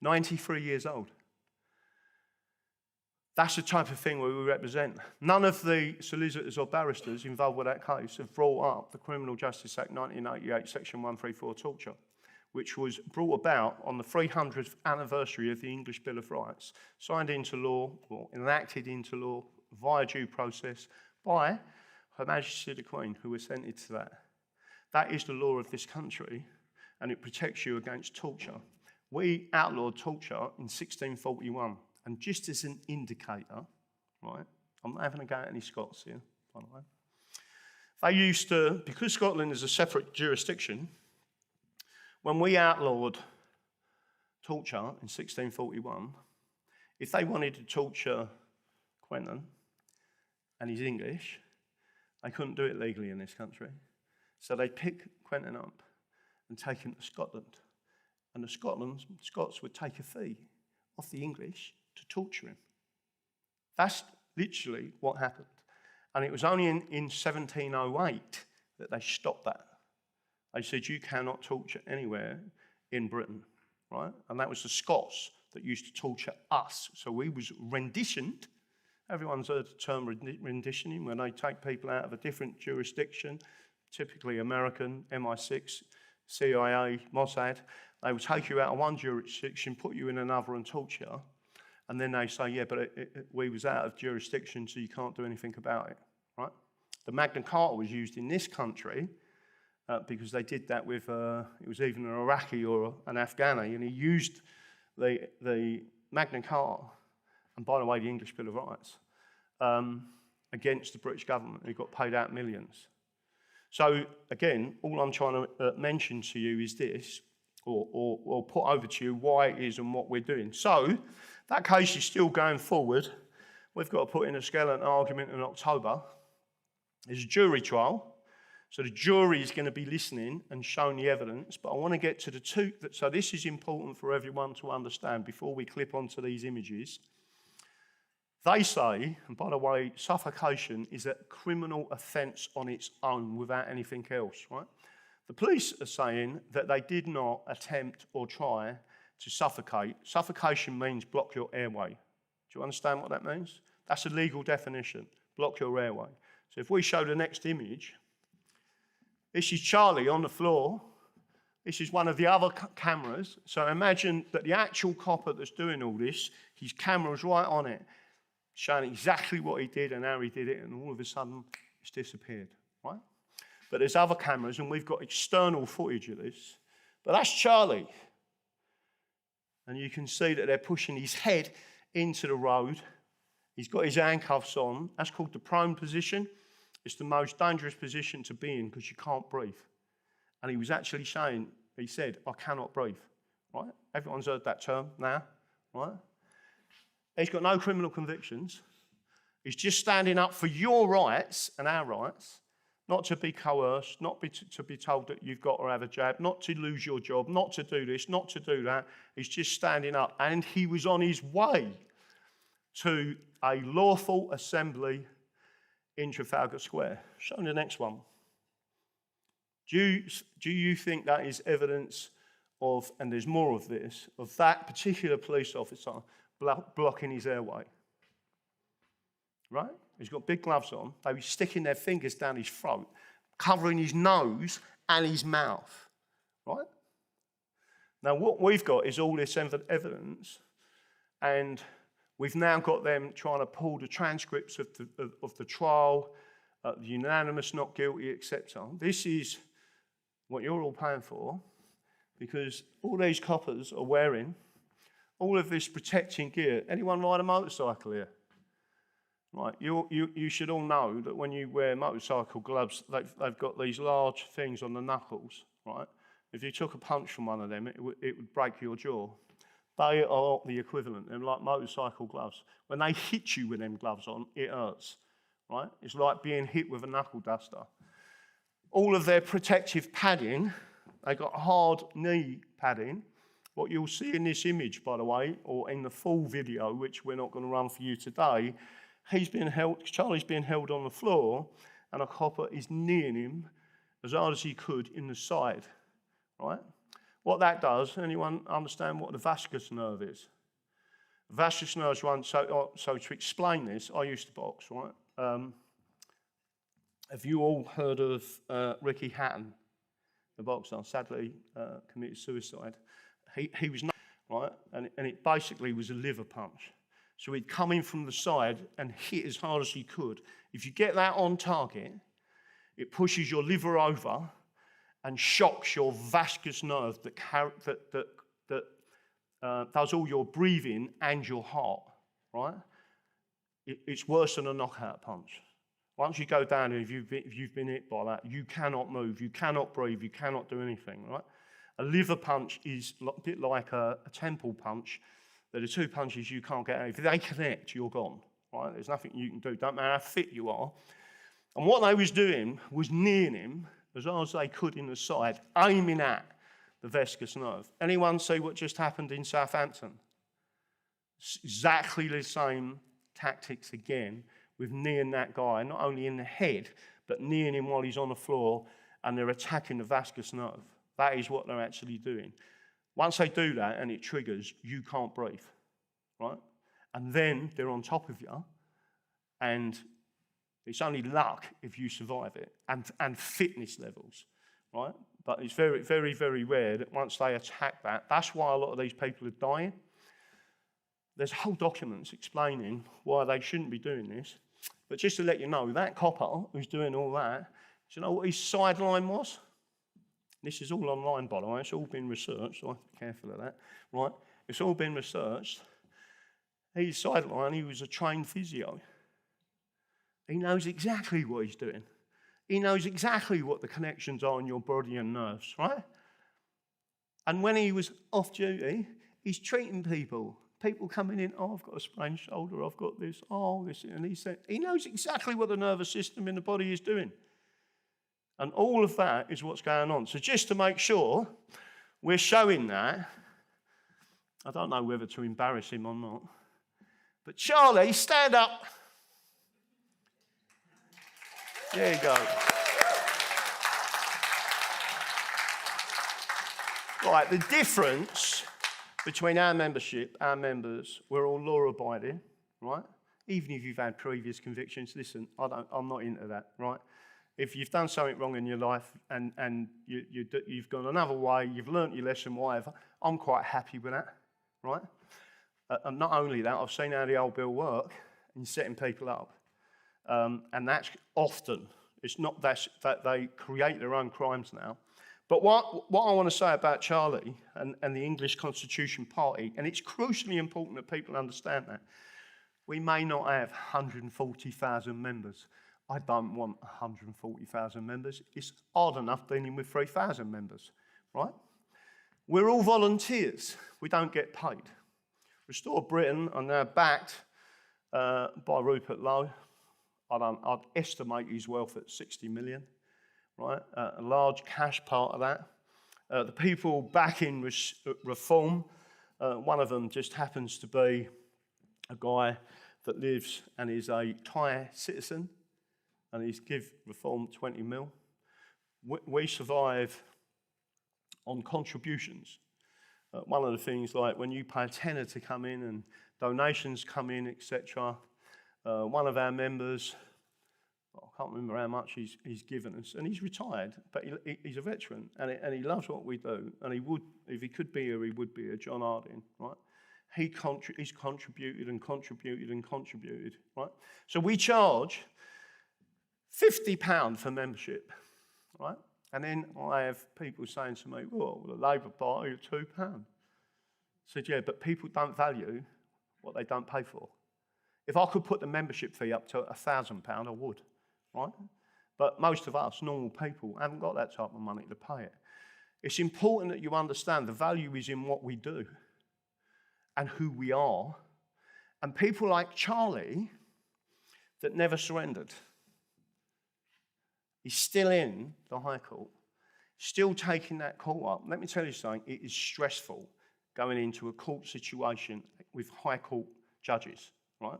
93 years old. That's the type of thing we represent. None of the solicitors or barristers involved with that case have brought up the Criminal Justice Act 1988, Section 134, torture, which was brought about on the 300th anniversary of the English Bill of Rights, signed into law, or enacted into law via due process by Her Majesty the Queen, who assented to that. That is the law of this country, and it protects you against torture. We outlawed torture in 1641, and just as an indicator, right, I'm not having a go at any Scots here, by the way. They used to, because Scotland is a separate jurisdiction, when we outlawed torture in 1641, if they wanted to torture Quentin, and he's English, they couldn't do it legally in this country. So they'd pick Quentin up and take him to Scotland. And the Scots would take a fee off the English to torture him. That's literally what happened. And it was only in 1708 that they stopped that. They said, you cannot torture anywhere in Britain, right? And that was the Scots that used to torture us. So we was renditioned. Everyone's heard the term renditioning, when they take people out of a different jurisdiction, typically American, MI6, CIA, Mossad. They would take you out of one jurisdiction, put you in another and torture. And then they say, yeah, but we was out of jurisdiction, so you can't do anything about it, right? The Magna Carta was used in this country because they did that with, it was even an Iraqi or an Afghani, and he used the Magna Carta, and by the way, the English Bill of Rights, against the British government, who got paid out millions. So again, all I'm trying to mention to you is this, or put over to you why it is and what we're doing. So that case is still going forward. We've got to put in a skeleton argument in October. There's a jury trial. So the jury is going to be listening and showing the evidence, but I want to get to the two. So this is important for everyone to understand before we clip onto these images. They say, and by the way, suffocation is a criminal offence on its own without anything else, right? The police are saying that they did not attempt or try to suffocate. Suffocation means block your airway. Do you understand what that means? That's a legal definition, block your airway. So if we show the next image, this is Charlie on the floor. This is one of the other cameras. So imagine that the actual copper that's doing all this, his camera's right on it, showing exactly what he did and how he did it, and all of a sudden it's disappeared, right? But there's other cameras, and we've got external footage of this. But that's Charlie. And you can see that they're pushing his head into the road. He's got his handcuffs on. That's called the prone position. It's the most dangerous position to be in because you can't breathe. And he was actually saying, he said, I cannot breathe, right? Everyone's heard that term now, right? He's got no criminal convictions. He's just standing up for your rights and our rights, not to be coerced, not to be told that you've got to have a jab, not to lose your job, not to do this, not to do that. He's just standing up. And he was on his way to a lawful assembly in Trafalgar Square. Show me the next one. Do you think that is evidence of, and there's more of this, of that particular police officer blocking his airway? Right? He's got big gloves on. They were sticking their fingers down his throat, covering his nose and his mouth. Right? Now, what we've got is all this evidence, and we've now got them trying to pull the transcripts of the trial, the unanimous, not guilty, etc. This is what you're all paying for, because all these coppers are wearing all of this protecting gear. Anyone ride a motorcycle here? Right, you should all know that when you wear motorcycle gloves, they've got these large things on the knuckles, right? If you took a punch from one of them, it would break your jaw. They are the equivalent. They're like motorcycle gloves. When they hit you with them gloves on, it hurts, right? It's like being hit with a knuckle duster. All of their protective padding, they got hard knee padding. What you'll see in this image, by the way, or in the full video, which we're not going to run for you today, Charlie's being held on the floor, and a copper is kneeing him as hard as he could in the side, right? What that does, anyone understand what the vastus nerve is? Vastus nerve is one, so to explain this, I used to box, right? Have you all heard of Ricky Hatton, the boxer? Sadly committed suicide. He was, right? And it basically was a liver punch. So he'd come in from the side and hit as hard as he could. If you get that on target, it pushes your liver over and shocks your vastus nerve that does all your breathing and your heart, right? It's worse than a knockout punch. Once you go down, if you've been hit by that, you cannot move, you cannot breathe, you cannot do anything, right? A liver punch is a bit like a temple punch. There are two punches you can't get out. If they connect, you're gone, right? There's nothing you can do. Don't matter how fit you are. And what they was doing was kneeing him as hard as they could in the side, aiming at the vastus nerve. Anyone see what just happened in Southampton? It's exactly the same tactics again, with kneeing that guy, not only in the head, but kneeing him while he's on the floor, and they're attacking the vasgus nerve. That is what they're actually doing. Once they do that and it triggers, you can't breathe, right? And then they're on top of you, and it's only luck if you survive it, and fitness levels, right? But it's very, very, very rare that once they attack that, that's why a lot of these people are dying. There's whole documents explaining why they shouldn't be doing this. But just to let you know, that copper who's doing all that, do you know what his sideline was? This is all online, by the way. It's all been researched, so I have to be careful of that, right? It's all been researched. His sideline, he was a trained physio. He knows exactly what he's doing. He knows exactly what the connections are in your body and nerves, right? And when he was off duty, he's treating people. People coming in, oh, I've got a sprained shoulder, I've got this, oh, this, and he said, he knows exactly what the nervous system in the body is doing. And all of that is what's going on. So just to make sure we're showing that, I don't know whether to embarrass him or not, but Charlie, stand up. There you go. Right, the difference between our membership, our members, we're all law-abiding, right? Even if you've had previous convictions, listen, I'm not into that, right? If you've done something wrong in your life and you've gone another way, you've learnt your lesson, whatever, I'm quite happy with that, right? And not only that, I've seen how the old bill work in setting people up. And that's often, it's not that they create their own crimes now. But what I want to say about Charlie and the English Constitution Party, and it's crucially important that people understand that, we may not have 140,000 members. I don't want 140,000 members. It's hard enough dealing with 3,000 members, right? We're all volunteers. We don't get paid. Restore Britain are now backed by Rupert Lowe. I'd estimate his wealth at 60 million, right? A large cash part of that. The people backing reform, one of them just happens to be a guy that lives and is a Thai citizen, and he's give reform 20 mil. We survive on contributions. One of the things, like when you pay a tenner to come in and donations come in, etc. One of our members, I can't remember how much he's given us, and he's retired, but he's a veteran, and he loves what we do, and he would, if he could be here, he would be here, John Harding, right? He's contributed and contributed and contributed, right? So we charge £50 for membership, right? And then I have people saying to me, well, the Labour Party are £2. I said, yeah, but people don't value what they don't pay for. If I could put the membership fee up to £1,000, I would, right? But most of us, normal people, haven't got that type of money to pay it. It's important that you understand the value is in what we do and who we are. And people like Charlie that never surrendered. He's still in the High Court, still taking that court up. Let me tell you something, it is stressful going into a court situation with High Court judges, right?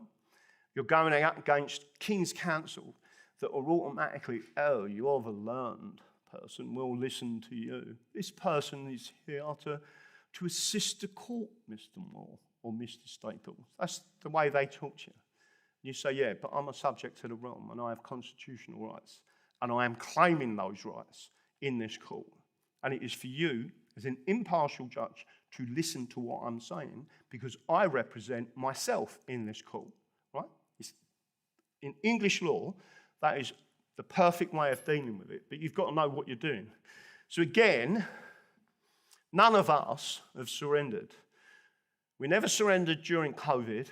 You're going up against King's Counsel that are automatically, oh, you're a learned person, we'll listen to you. This person is here to assist the court, Mr. Moore or Mr. Staples. That's the way they talk to you. You say, yeah, but I'm a subject to the realm and I have constitutional rights and I am claiming those rights in this court. And it is for you, as an impartial judge, to listen to what I'm saying because I represent myself in this court, right? In English law, that is the perfect way of dealing with it, but you've got to know what you're doing. So again, none of us have surrendered. We never surrendered during COVID.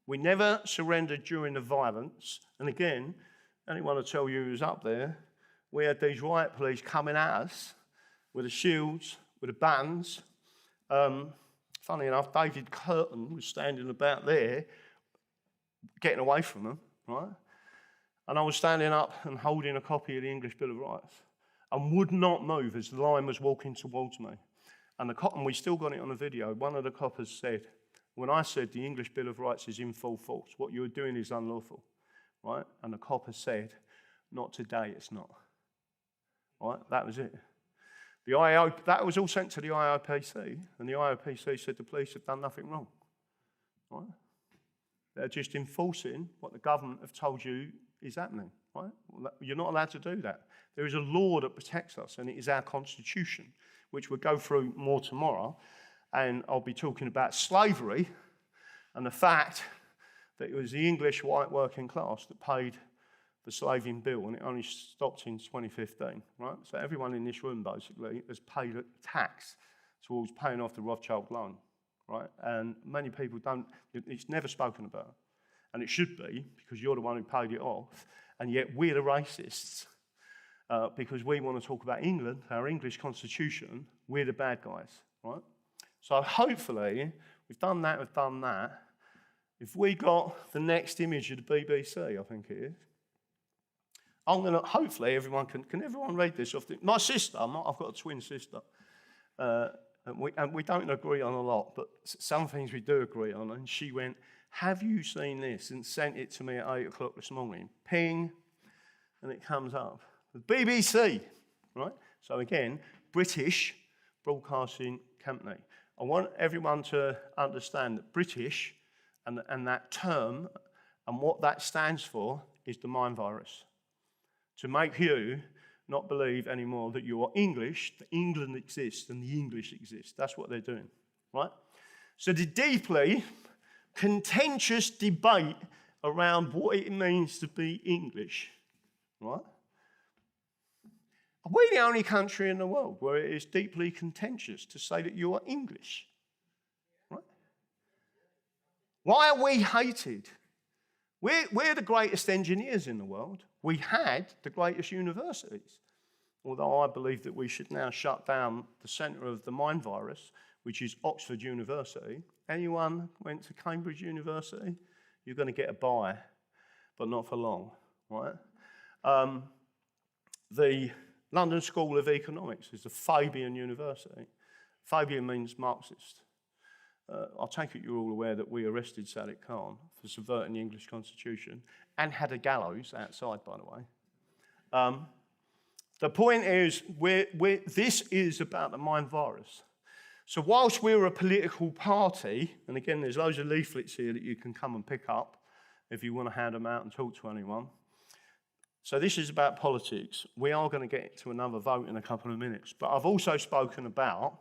We never surrendered during the violence. And again, anyone will tell you who's up there, we had these riot police coming at us with the shields, with the batons. Funny enough, David Curtin was standing about there, getting away from them, right? And I was standing up and holding a copy of the English Bill of Rights and would not move as the line was walking towards me. And we still got it on the video, one of the coppers said, when I said the English Bill of Rights is in full force, what you're doing is unlawful. right? And the copper said, not today, it's not. Right? That was it. That was all sent to the IOPC, and the IOPC said the police have done nothing wrong. Right? They're just enforcing what the government have told you is happening. Right? Well, you're not allowed to do that. There is a law that protects us, and it is our constitution, which we'll go through more tomorrow. And I'll be talking about slavery and the fact that it was the English white working class that paid the slaving bill, and it only stopped in 2015, right? So everyone in this room, basically, has paid a tax towards paying off the Rothschild loan, right? And many people don't, it's never spoken about. And it should be, because you're the one who paid it off, and yet we're the racists, because we want to talk about England, our English constitution, we're the bad guys, right? So hopefully, we've done that. If we got the next image of the BBC, I think it is, I'm going to, hopefully everyone can everyone read this? My sister, I've got a twin sister, and we don't agree on a lot, but some things we do agree on, and she went, have you seen this? And sent it to me at 8 o'clock this morning. Ping, and it comes up. The BBC, right? So again, British Broadcasting Company. I want everyone to understand that British and that term and what that stands for is the mind virus. To make you not believe anymore that you are English, that England exists and the English exist. That's what they're doing, right? So the deeply contentious debate around what it means to be English, right? Are we the only country in the world where it is deeply contentious to say that you are English? Right? Why are we hated? We're the greatest engineers in the world. We had the greatest universities. Although I believe that we should now shut down the centre of the mind virus, which is Oxford University. Anyone went to Cambridge University? You're going to get a buy, but not for long, right? The London School of Economics is a Fabian University. Fabian means Marxist. I take it you're all aware that we arrested Sadiq Khan for subverting the English constitution and had a gallows outside, by the way. The point is, this is about the mind virus. So whilst we're a political party, and again, there's loads of leaflets here that you can come and pick up if you want to hand them out and talk to anyone. So this is about politics. We are going to get to another vote in a couple of minutes, but I've also spoken about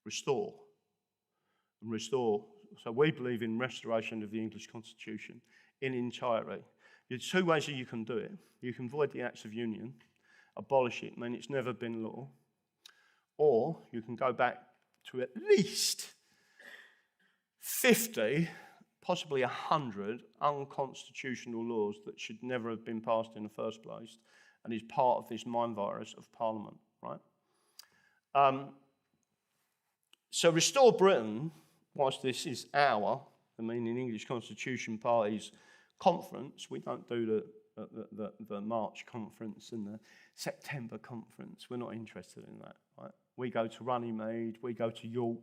restore. So we believe in restoration of the English constitution in entirety. There's two ways that you can do it. You can void the Acts of Union, abolish it, mean it's never been law, or you can go back to at least 50, possibly 100 unconstitutional laws that should never have been passed in the first place, and is part of this mind virus of Parliament, right? So Restore Britain, whilst this is the English Constitution Party's conference, we don't do the March conference and the September conference. We're not interested in that, right? We go to Runnymede, we go to York,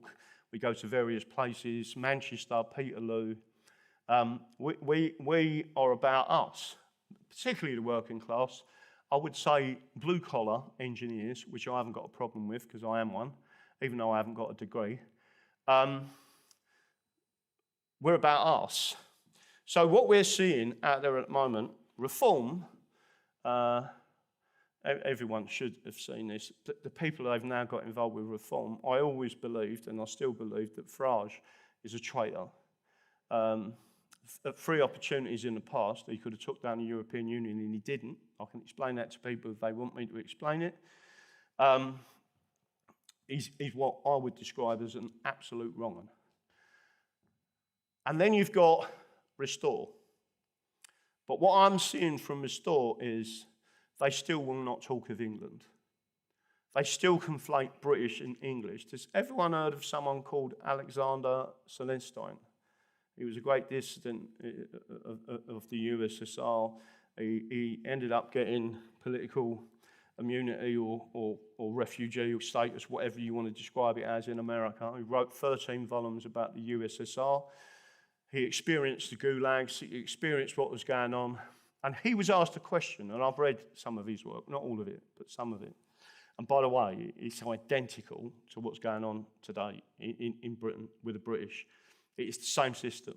we go to various places, Manchester, Peterloo. We are about us, particularly the working class. I would say blue-collar engineers, which I haven't got a problem with because I am one, even though I haven't got a degree. We're about us. So what we're seeing out there at the moment, reform, everyone should have seen this, the people who have now got involved with reform, I always believed, and I still believe, that Farage is a traitor. At 3 opportunities in the past, he could have took down the European Union and he didn't. I can explain that to people if they want me to explain it. He's what I would describe as an absolute wrong 'un. And then you've got Restore. But what I'm seeing from Restore is they still will not talk of England. They still conflate British and English. Has everyone heard of someone called Alexander Celestine? He was a great dissident of the USSR. He ended up getting political immunity or refugee status, whatever you want to describe it as, in America. He wrote 13 volumes about the USSR. He experienced the gulags, he experienced what was going on, and he was asked a question, and I've read some of his work, not all of it, but some of it. And by the way, it's identical to what's going on today in Britain with the British. It's the same system.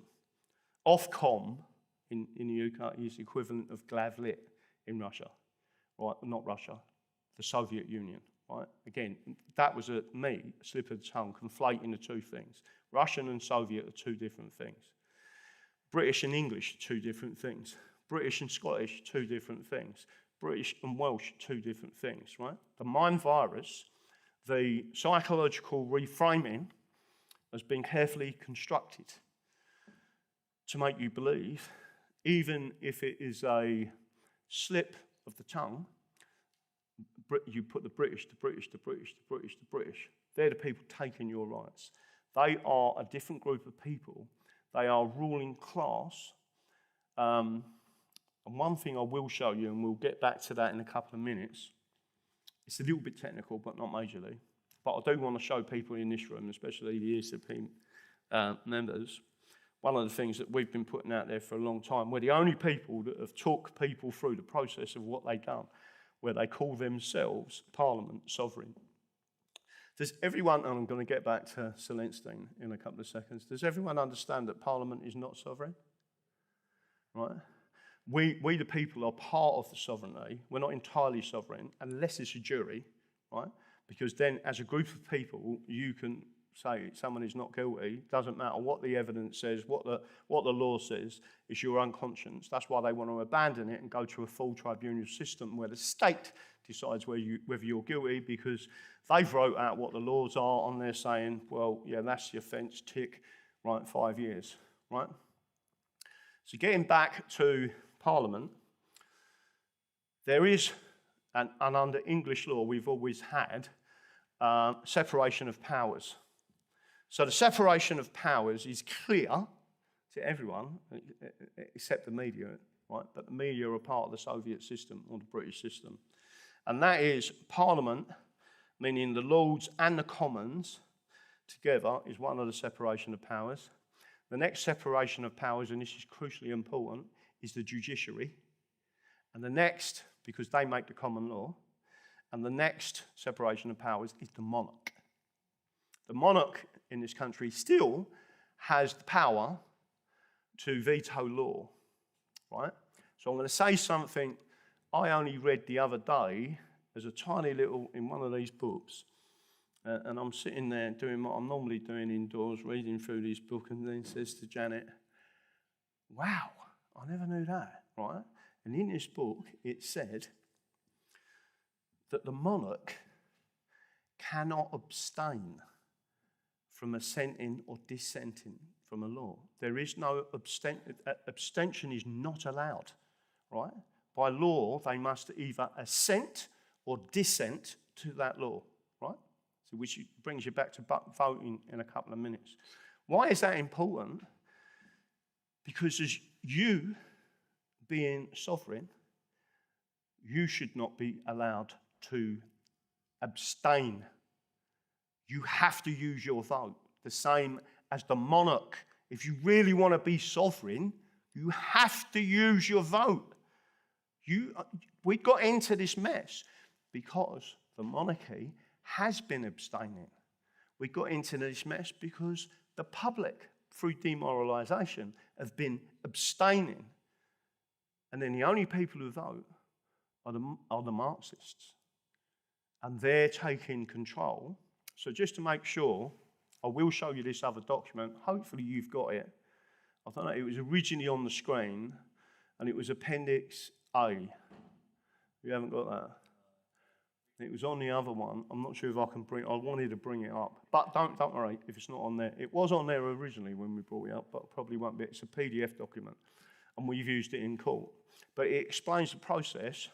Ofcom in the UK is the equivalent of Glavlit in Russia, right? Not Russia, the Soviet Union, right? Again, that was a slip of the tongue, conflating the two things. Russian and Soviet are two different things. British and English are two different things. British and Scottish, two different things. British and Welsh, two different things, right? The mind virus, the psychological reframing, has been carefully constructed to make you believe, even if it is a slip of the tongue, you put the British, the British, the British, the British, the British. They're the people taking your rights. They are a different group of people. They are ruling class. And one thing I will show you, and we'll get back to that in a couple of minutes, it's a little bit technical, but not majorly. But I do want to show people in this room, especially the ECP members, one of the things that we've been putting out there for a long time. We're the only people that have talked people through the process of what they've done, where they call themselves Parliament sovereign. Does everyone, and I'm going to get back to Celestine in a couple of seconds, does everyone understand that Parliament is not sovereign? Right? We the people are part of the sovereignty. We're not entirely sovereign, unless it's a jury, right? Because then, as a group of people, you can say someone is not guilty. Doesn't matter what the evidence says, what the law says. It's your own conscience. That's why they want to abandon it and go to a full tribunal system where the state decides whether you're guilty, because they've wrote out what the laws are on there, saying, well, yeah, that's the offence. Tick, right? 5 years, right? So getting back to Parliament, there is, and under English law, we've always had separation of powers. So the separation of powers is clear to everyone, except the media, right? But the media are part of the Soviet system or the British system. And that is Parliament, meaning the Lords and the Commons together, is one of the separation of powers. The next separation of powers, and this is crucially important, is the judiciary. And the next, because they make the common law, and the next separation of powers is the monarch. The monarch in this country still has the power to veto law, right? So I'm going to say something I only read the other day as a tiny little, in one of these books, and I'm sitting there doing what I'm normally doing indoors, reading through this book, and then says to Janet, wow, I never knew that, right? And in this book, it said that the monarch cannot abstain from assenting or dissenting from a law. There is no abstention is not allowed, right? By law, they must either assent or dissent to that law, right? So which brings you back to voting in a couple of minutes. Why is that important? Because as you being sovereign, you should not be allowed to abstain. You have to use your vote, the same as the monarch. If you really want to be sovereign, you have to use your vote. We got into this mess because the monarchy has been abstaining. We got into this mess because the public, through demoralisation, have been abstaining. And then the only people who vote are the Marxists. And they're taking control. So just to make sure, I will show you this other document. Hopefully you've got it. I don't know, it was originally on the screen, and it was Appendix A. You haven't got that? It was on the other one. I'm not sure if I can I wanted to bring it up. But don't worry if it's not on there. It was on there originally when we brought it up, but probably won't be. It's a PDF document, and we've used it in court. But it explains the process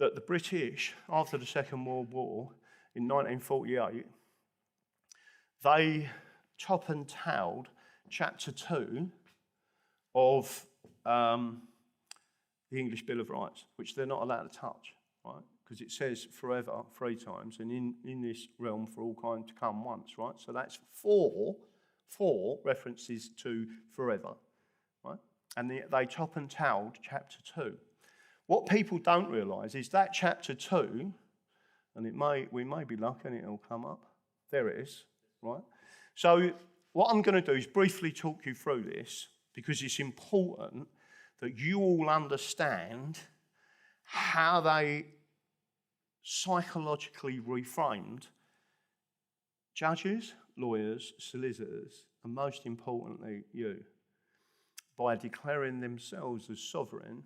that the British, after the Second World War, in 1948, they top and tailed Chapter 2 of the English Bill of Rights, which they're not allowed to touch, right? Because it says forever 3 times, and in this realm for all kind to come once, right? So that's 4 4 references to forever, right? And they top and tailed chapter 2. What people don't realise is that chapter 2, and we may be lucky and it'll come up. There it is, right? So what I'm going to do is briefly talk you through this, because it's important that you all understand how they psychologically reframed judges, lawyers, solicitors, and most importantly, you, by declaring themselves as sovereign.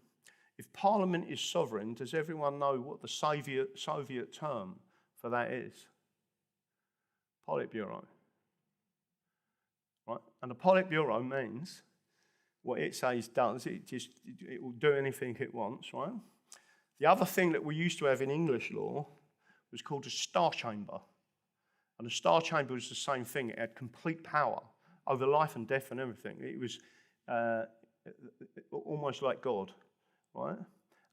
If Parliament is sovereign, does everyone know what the Soviet term for that is? Politburo. Right? And the Politburo means what it says does, it will do anything it wants, right? The other thing that we used to have in English law was called a Star Chamber. And the Star Chamber was the same thing. It had complete power over life and death and everything. It was almost like God, right?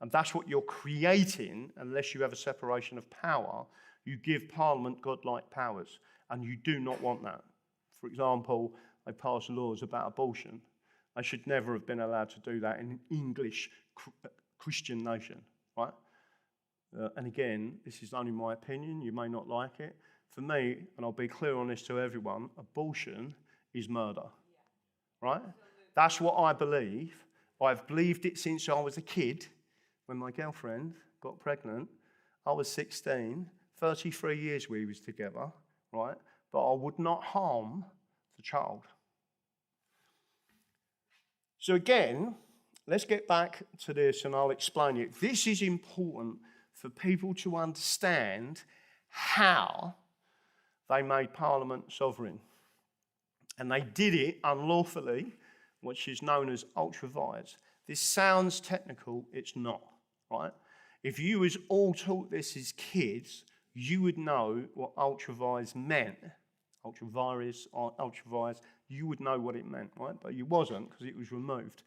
And that's what you're creating unless you have a separation of power. You give Parliament godlike powers, and you do not want that. For example, they pass laws about abortion. They should never have been allowed to do that in an English Christian nation, right? And again, this is only my opinion. You may not like it. For me, and I'll be clear on this to everyone, abortion is murder, right? That's what I believe. I've believed it since I was a kid. When my girlfriend got pregnant, I was 16, 33 years we was together, right? But I would not harm the child. So again, let's get back to this and I'll explain it. This is important for people to understand how they made Parliament sovereign. And they did it unlawfully, which is known as ultra-vires. This sounds technical, it's not, right? If you was all taught this as kids, you would know what ultra-vires meant. Ultra-vires, you would know what it meant, right? But you wasn't, because it was removed.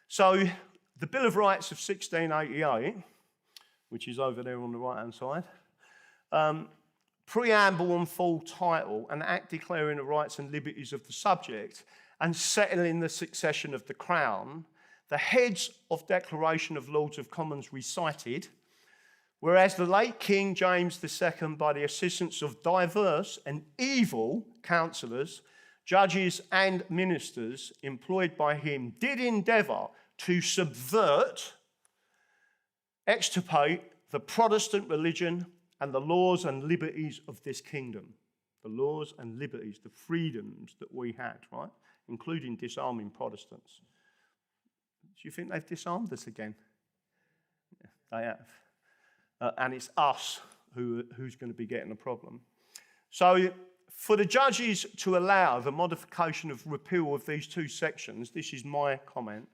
So the Bill of Rights of 1688, which is over there on the right-hand side, preamble and full title, an act declaring the rights and liberties of the subject and settling the succession of the crown, the heads of Declaration of Lords of Commons recited, whereas the late King James II, by the assistance of diverse and evil councillors, judges and ministers employed by him, did endeavour to subvert, extirpate the Protestant religion and the laws and liberties of this kingdom. The laws and liberties, the freedoms that we had, right? Including disarming Protestants. Do you think they've disarmed us again? Yeah, they have. And it's us who's going to be getting the problem. So for the judges to allow the modification of repeal of these two sections, this is my comment,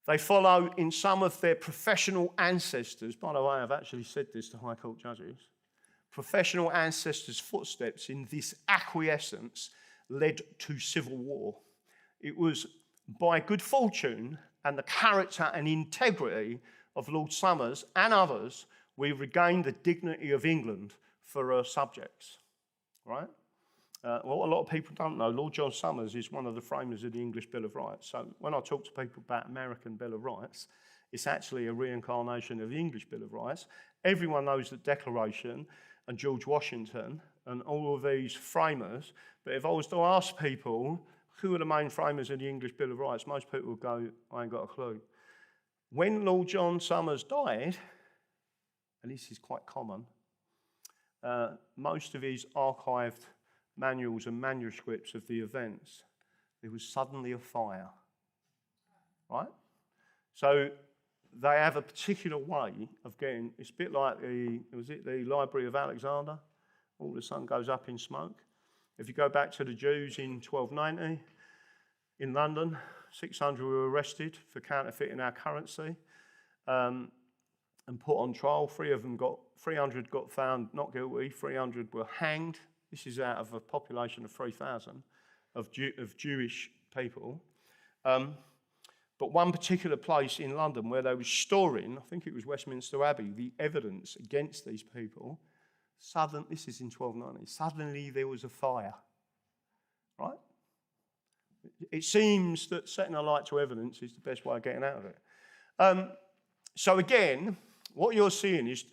they follow in some of their professional ancestors, by the way, I've actually said this to High Court judges, professional ancestors' footsteps in this acquiescence led to civil war. It was by good fortune and the character and integrity of Lord Somers and others, we regained the dignity of England for our subjects, right? What a lot of people don't know, Lord John Somers is one of the framers of the English Bill of Rights. So when I talk to people about American Bill of Rights, it's actually a reincarnation of the English Bill of Rights. Everyone knows the Declaration and George Washington and all of these framers, but if I was to ask people who are the main framers of the English Bill of Rights, most people would go, I ain't got a clue. When Lord John Somers died, and this is quite common, most of his archived manuals and manuscripts of the events, there was suddenly a fire, right? So they have a particular way of getting, it's a bit like the Library of Alexander, all of a sudden goes up in smoke. If you go back to the Jews in 1290, in London, 600 were arrested for counterfeiting our currency and put on trial. 300 got found not guilty, 300 were hanged. This is out of a population of 3,000 of Jewish people. But one particular place in London where they were storing, I think it was Westminster Abbey, the evidence against these people, this is in 1290, suddenly there was a fire, right? it seems that setting a light to evidence is the best way of getting out of it. So again, what you're seeing is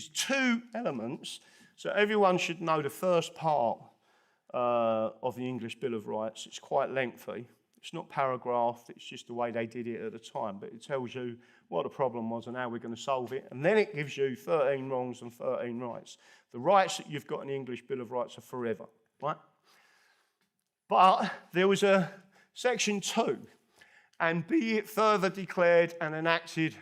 two elements. So everyone should know the first part of the English Bill of Rights. It's quite lengthy. It's not paragraphed, it's just the way they did it at the time, but it tells you what the problem was and how we're going to solve it. And then it gives you 13 wrongs and 13 rights. The rights that you've got in the English Bill of Rights are forever, right? But there was a section 2, and be it further declared and enacted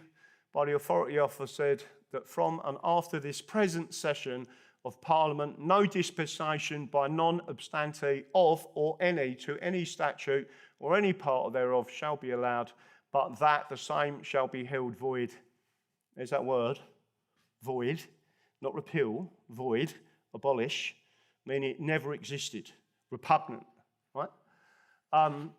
by the authority officer said that from and after this present session of Parliament, no dispensation by non-obstante of or any to any statute or any part thereof shall be allowed, but that the same shall be held void. There's that word, void, not repeal, void, abolish, meaning it never existed, repugnant, right? And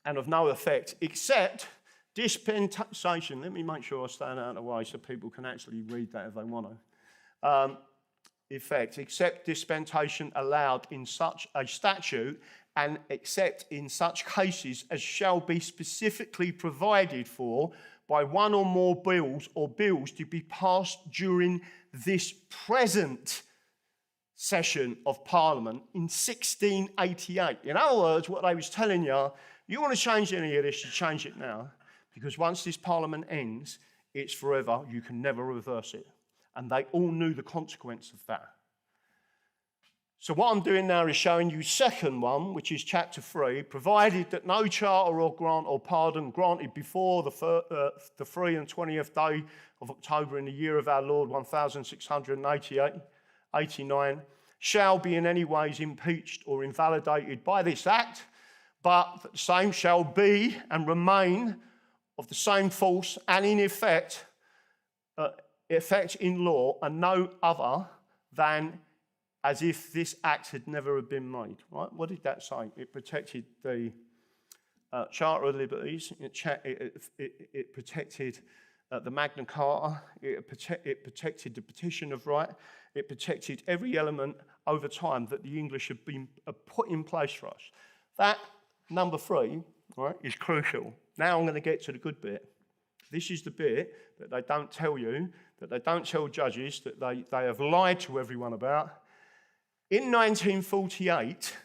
of no effect, except dispensation. Let me make sure I stand out of the way so people can actually read that if they want to. Effect, except dispensation allowed in such a statute and except in such cases as shall be specifically provided for by one or more bills or bills to be passed during this present session of Parliament in 1688. In other words, what I was telling you, you want to change any of this, you change it now, because once this Parliament ends, it's forever, you can never reverse it. And they all knew the consequence of that. So what I'm doing now is showing you second one, which is chapter 3, provided that no charter or grant or pardon granted before the 3 and 20th day of October in the year of our Lord 1689 shall be in any ways impeached or invalidated by this act, but that the same shall be and remain of the same force and in effect in law and no other than as if this act had never been made. Right? What did that say? It protected the Charter of Liberties. It protected the Magna Carta. It protected the Petition of Right. It protected every element over time that the English have been put in place for us. That number 3, right, is crucial. Now I'm going to get to the good bit. This is the bit that they don't tell you, that they don't tell judges, that they have lied to everyone about. In 1948,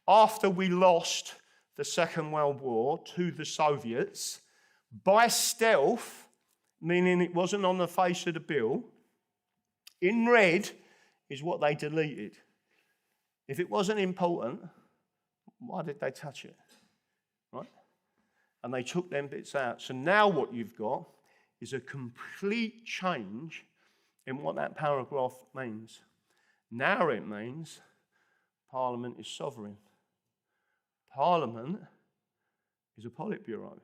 after we lost the Second World War to the Soviets, by stealth, meaning it wasn't on the face of the bill, in red is what they deleted. If it wasn't important, why did they touch it? Right? And they took them bits out. So now what you've got is a complete change in what that paragraph means. Now it means Parliament is sovereign. Parliament is a Politburo.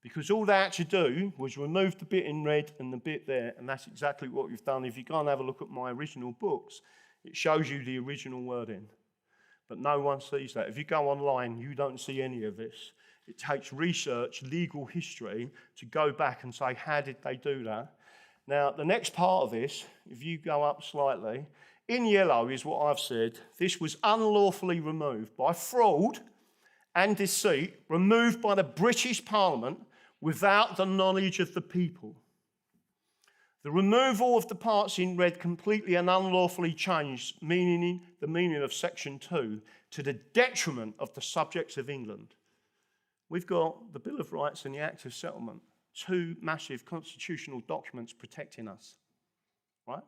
Because all they had to do was remove the bit in red and the bit there, and that's exactly what we've done. If you go and have a look at my original books, it shows you the original wording. But no one sees that. If you go online, you don't see any of this. It takes research, legal history, to go back and say, how did they do that? Now, the next part of this, if you go up slightly, in yellow is what I've said. This was unlawfully removed by fraud and deceit, removed by the British Parliament without the knowledge of the people. The removal of the parts in red completely and unlawfully changed the meaning of Section 2 to the detriment of the subjects of England. We've got the Bill of Rights and the Act of Settlement, 2 massive constitutional documents protecting us, right?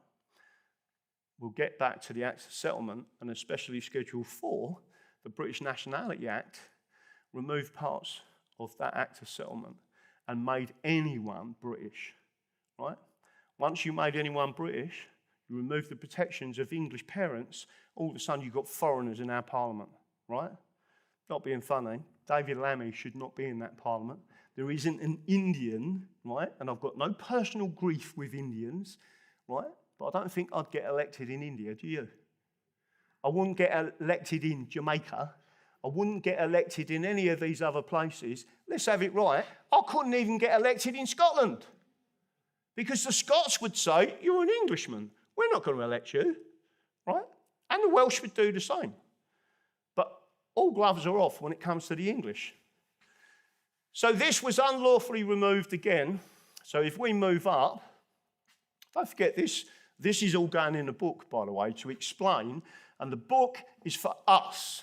We'll get back to the Act of Settlement, and especially Schedule 4, the British Nationality Act, removed parts of that Act of Settlement and made anyone British, right? Once you made anyone British, you removed the protections of English parents, all of a sudden you've got foreigners in our Parliament, right? Not being funny, David Lammy should not be in that Parliament. There isn't an Indian, right? And I've got no personal grief with Indians, right? But I don't think I'd get elected in India, do you? I wouldn't get elected in Jamaica. I wouldn't get elected in any of these other places. Let's have it right. I couldn't even get elected in Scotland. Because the Scots would say, you're an Englishman. We're not going to elect you, right? And the Welsh would do the same. But all gloves are off when it comes to the English. So this was unlawfully removed again. So if we move up, don't forget this is all going in the book, by the way, to explain, and the book is for us,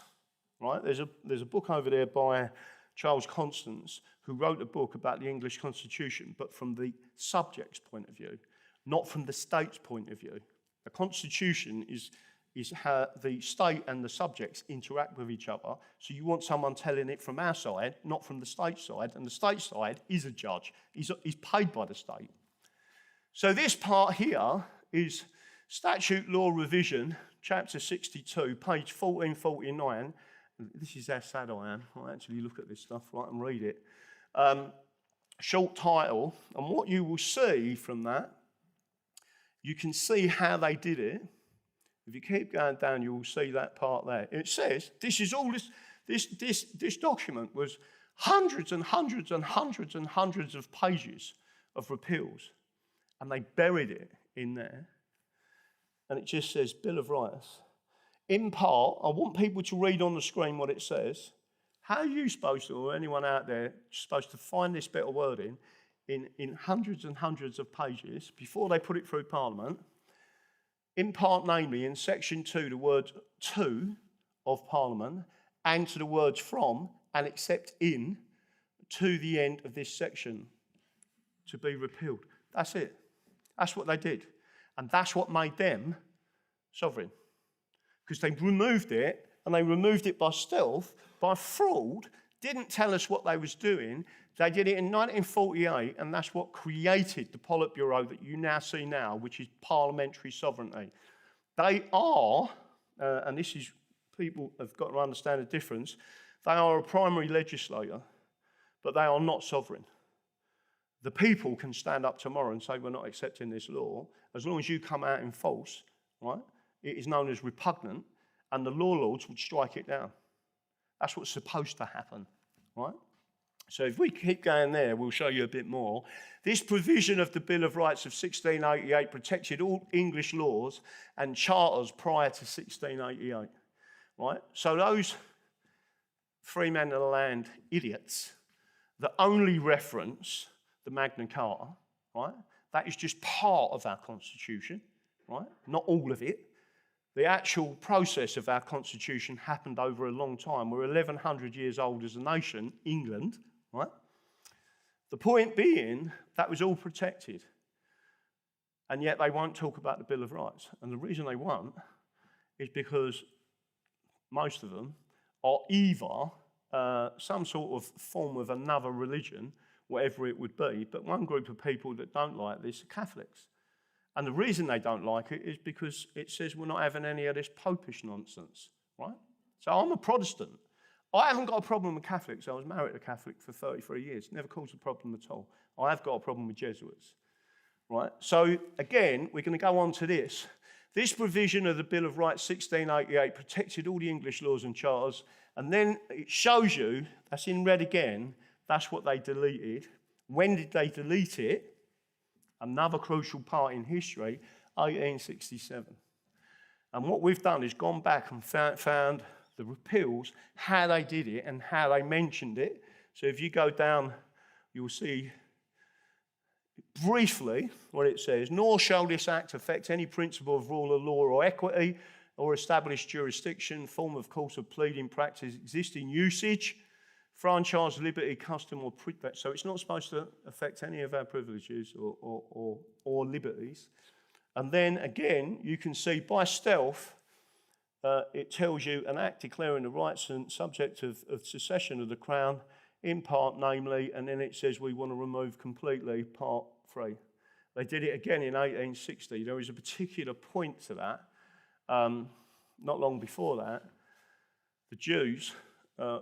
right? There's a book over there by Charles Constance, who wrote a book about the English Constitution, but from the subject's point of view, not from the state's point of view. The Constitution is how the state and the subjects interact with each other. So you want someone telling it from our side, not from the state side, and the state side is a judge. He's paid by the state. So this part here is Statute Law Revision, chapter 62, page 1449. This is how sad I am. I actually look at this stuff right and read it. Short title, and what you will see from that, you can see how they did it. If you keep going down, you will see that part there. It says, this document was hundreds and hundreds and hundreds and hundreds of pages of repeals, and they buried it in there. And it just says, Bill of Rights. In part, I want people to read on the screen what it says. How are you supposed to, or anyone out there, supposed to find this bit of wording in hundreds and hundreds of pages before they put it through Parliament? In part, namely, in section 2, the word to of Parliament, and to the words from and except in, to the end of this section, to be repealed. That's it. That's what they did. And that's what made them sovereign. Because they removed it, and they removed it by stealth, by fraud, didn't tell us what they was doing. They did it in 1948, and that's what created the Politburo that you now see now, which is parliamentary sovereignty. They are, and this is, people have got to understand the difference, they are a primary legislator, but they are not sovereign. The people can stand up tomorrow and say, we're not accepting this law, as long as you come out in false, right? It is known as repugnant, and the law lords would strike it down. That's what's supposed to happen, right? So if we keep going there, we'll show you a bit more. This provision of the Bill of Rights of 1688 protected all English laws and charters prior to 1688, right? So those free men of the land idiots that only reference the Magna Carta, right? That is just part of our Constitution, right? Not all of it. The actual process of our Constitution happened over a long time. We're 1,100 years old as a nation, England, right? The point being, that was all protected. And yet they won't talk about the Bill of Rights. And the reason they won't is because most of them are either some sort of form of another religion, whatever it would be, but one group of people that don't like this are Catholics. And the reason they don't like it is because it says we're not having any of this popish nonsense, right? So I'm a Protestant. I haven't got a problem with Catholics. I was married to a Catholic for 33 years. Never caused a problem at all. I have got a problem with Jesuits, right? So again, we're going to go on to this. This provision of the Bill of Rights 1688 protected all the English laws and charters, and then it shows you, that's in red again, that's what they deleted. When did they delete it? Another crucial part in history, 1867. And what we've done is gone back and found the repeals, how they did it and how they mentioned it. So if you go down, you'll see briefly what it says. Nor shall this act affect any principle of rule of law or equity or established jurisdiction, form of course of pleading practice, existing usage, franchise, liberty, custom, or privilege. So it's not supposed to affect any of our privileges or liberties. And then again, you can see by stealth, it tells you an act declaring the rights and subject of secession of the Crown, in part, namely, and then it says we want to remove completely part 3. They did it again in 1860. There was a particular point to that. Not long before that, the Jews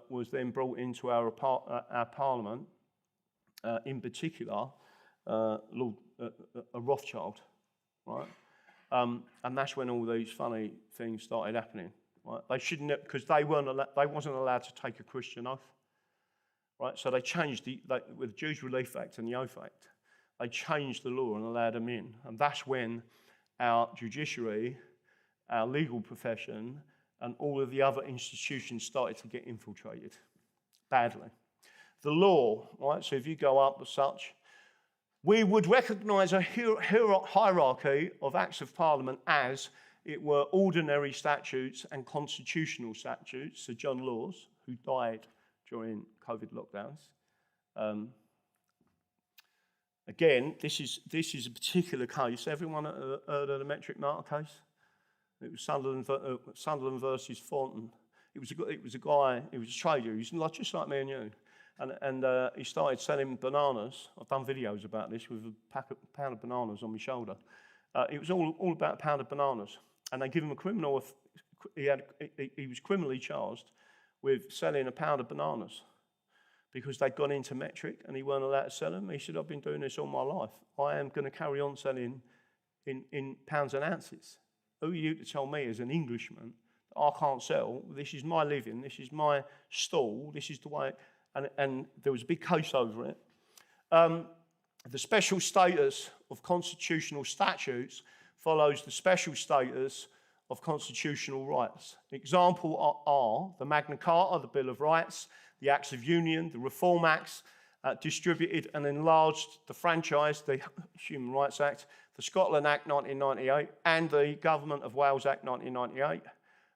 was then brought into our Parliament, in particular, Lord Rothschild, right? And that's when all these funny things started happening, right? They shouldn't, because they wasn't allowed to take a Christian oath, right? So they changed with the Jews Relief Act and the Oath Act, they changed the law and allowed them in, and that's when our judiciary, our legal profession, and all of the other institutions started to get infiltrated badly. The law, right, so if you go up as such, we would recognise a hierarchy of Acts of Parliament as it were ordinary statutes and constitutional statutes. So John Laws, who died during COVID lockdowns. Again, this is a particular case. Everyone heard of the metric marker case? It was Sunderland versus Thornton. It was a guy. He was a trader. He was just like me and you. And he started selling bananas. I've done videos about this with a pound of bananas on my shoulder. It was all about a pound of bananas. And they give him a criminal. He was criminally charged with selling a pound of bananas because they'd gone into metric and he weren't allowed to sell them. He said, "I've been doing this all my life. I am going to carry on selling in pounds and ounces. Who are you to tell me as an Englishman that I can't sell? This is my living. This is my stall. This is the way." And there was a big case over it. The special status of constitutional statutes follows the special status of constitutional rights. Example are the Magna Carta, the Bill of Rights, the Acts of Union, the Reform Acts, distributed and enlarged the franchise, the Human Rights Act, the Scotland Act 1998, and the Government of Wales Act 1998.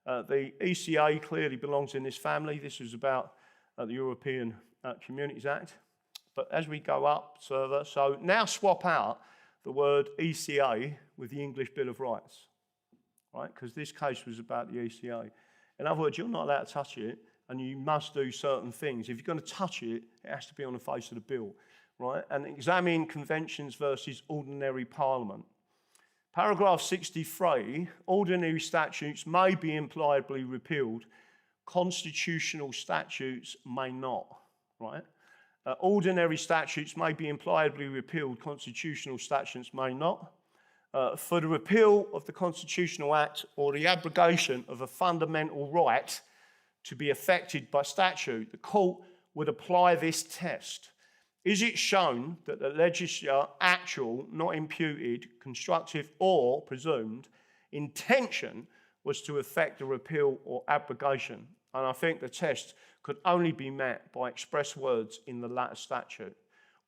The ECA clearly belongs in this family. This was about the European Communities Act. But as we go up further, so now swap out the word ECA with the English Bill of Rights, right? Because this case was about the ECA. In other words, you're not allowed to touch it, and you must do certain things. If you're going to touch it, it has to be on the face of the bill, right? And examine conventions versus ordinary parliament. Paragraph 63, ordinary statutes may be impliedly repealed. Constitutional statutes may not, right? Ordinary statutes may be impliedly repealed. Constitutional statutes may not. For the repeal of the Constitutional Act or the abrogation of a fundamental right to be affected by statute, the court would apply this test. Is it shown that the legislature actual, not imputed, constructive or presumed intention was to effect a repeal or abrogation? And I think the test could only be met by express words in the latter statute,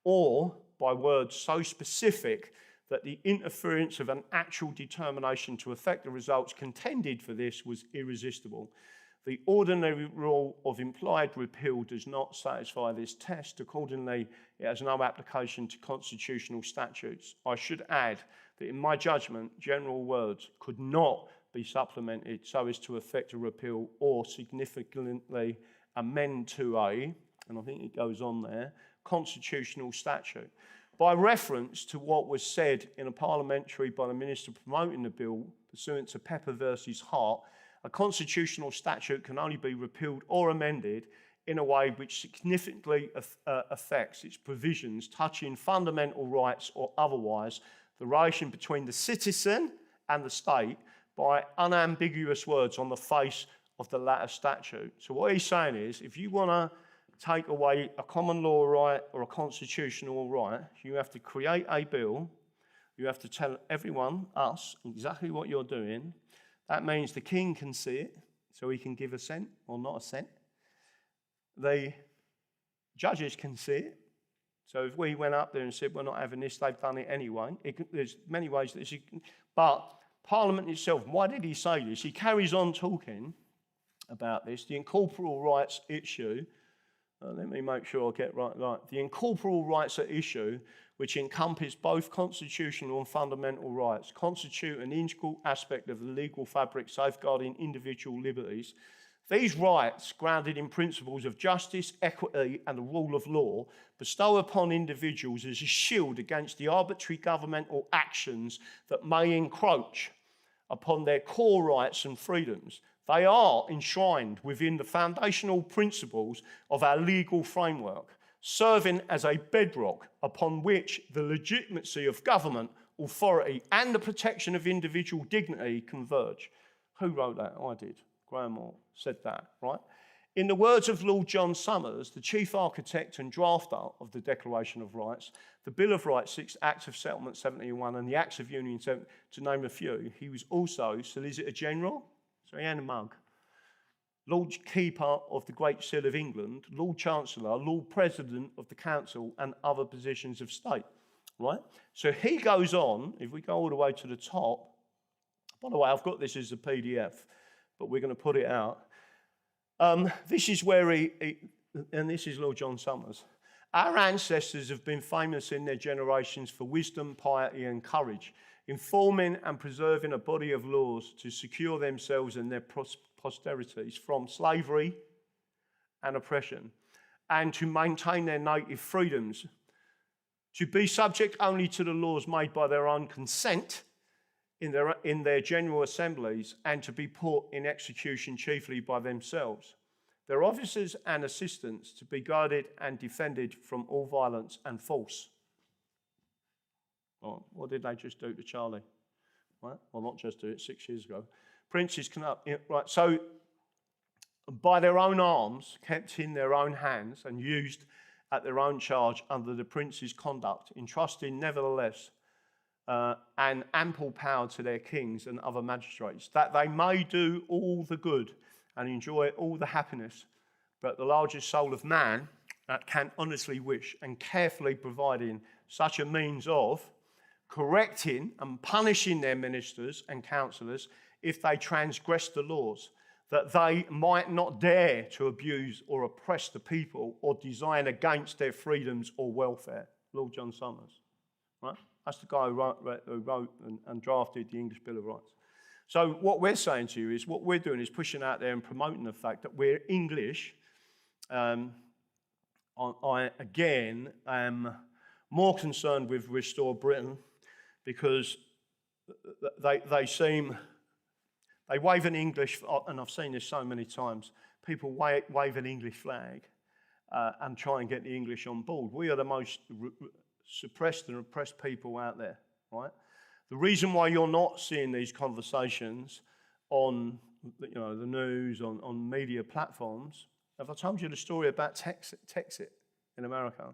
or by words so specific that the interference of an actual determination to affect the results contended for this was irresistible. The ordinary rule of implied repeal does not satisfy this test. Accordingly, it has no application to constitutional statutes. I should add that in my judgment, general words could not be supplemented so as to effect a repeal or significantly amend to a, and I think it goes on there, constitutional statute. By reference to what was said in a parliamentary by the minister promoting the bill pursuant to Pepper versus Hart, a constitutional statute can only be repealed or amended in a way which significantly affects its provisions touching fundamental rights or otherwise the relation between the citizen and the state by unambiguous words on the face of the latter statute. So what he's saying is, if you want to take away a common law right or a constitutional right, you have to create a bill, you have to tell everyone, us, exactly what you're doing. That means the king can see it, so he can give assent or not assent. The judges can see it. So if we went up there and said, we're not having this, they've done it anyway. There's many ways that this, but Parliament itself, why did he say this? He carries on talking about this. The incorporeal rights issue, let me make sure I get right. The incorporeal rights at issue, which encompass both constitutional and fundamental rights, constitute an integral aspect of the legal fabric safeguarding individual liberties. These rights, grounded in principles of justice, equity, and the rule of law, bestow upon individuals as a shield against the arbitrary governmental actions that may encroach upon their core rights and freedoms. They are enshrined within the foundational principles of our legal framework, serving as a bedrock upon which the legitimacy of government, authority, and the protection of individual dignity converge. Who wrote that? I did. Graham Moore said that, right? In the words of Lord John Somers, the chief architect and drafter of the Declaration of Rights, the Bill of Rights, 6 Acts of Settlement 71, and the Acts of Union, to name a few, he was also Solicitor General, so he had a mug, Lord Keeper of the Great Seal of England, Lord Chancellor, Lord President of the Council, and other positions of state, right? So he goes on, if we go all the way to the top, by the way, I've got this as a PDF, but we're going to put it out. This is where and this is Lord John Somers. Our ancestors have been famous in their generations for wisdom, piety, and courage, in forming and preserving a body of laws to secure themselves and their posterities from slavery and oppression, and to maintain their native freedoms, to be subject only to the laws made by their own consent in their general assemblies, and to be put in execution chiefly by themselves, their officers and assistants, to be guarded and defended from all violence and force. Well, what did they just do to Charlie? Right? Well, not just do it, 6 years ago. Princes can right, so by their own arms, kept in their own hands and used at their own charge under the prince's conduct, entrusting nevertheless an ample power to their kings and other magistrates, that they may do all the good and enjoy all the happiness, but the largest soul of man that can honestly wish, and carefully providing such a means of correcting and punishing their ministers and counsellors if they transgress the laws, that they might not dare to abuse or oppress the people or design against their freedoms or welfare. Lord John Somers, right? That's the guy who wrote and drafted the English Bill of Rights. So what we're saying to you is, what we're doing is pushing out there and promoting the fact that we're English. I, again, am more concerned with Restore Britain, because they wave an English, and I've seen this so many times, people wave an English flag and try and get the English on board. We are the most suppressed and oppressed people out there, right? The reason why you're not seeing these conversations on the news, on media platforms, have I told you the story about Texit in America?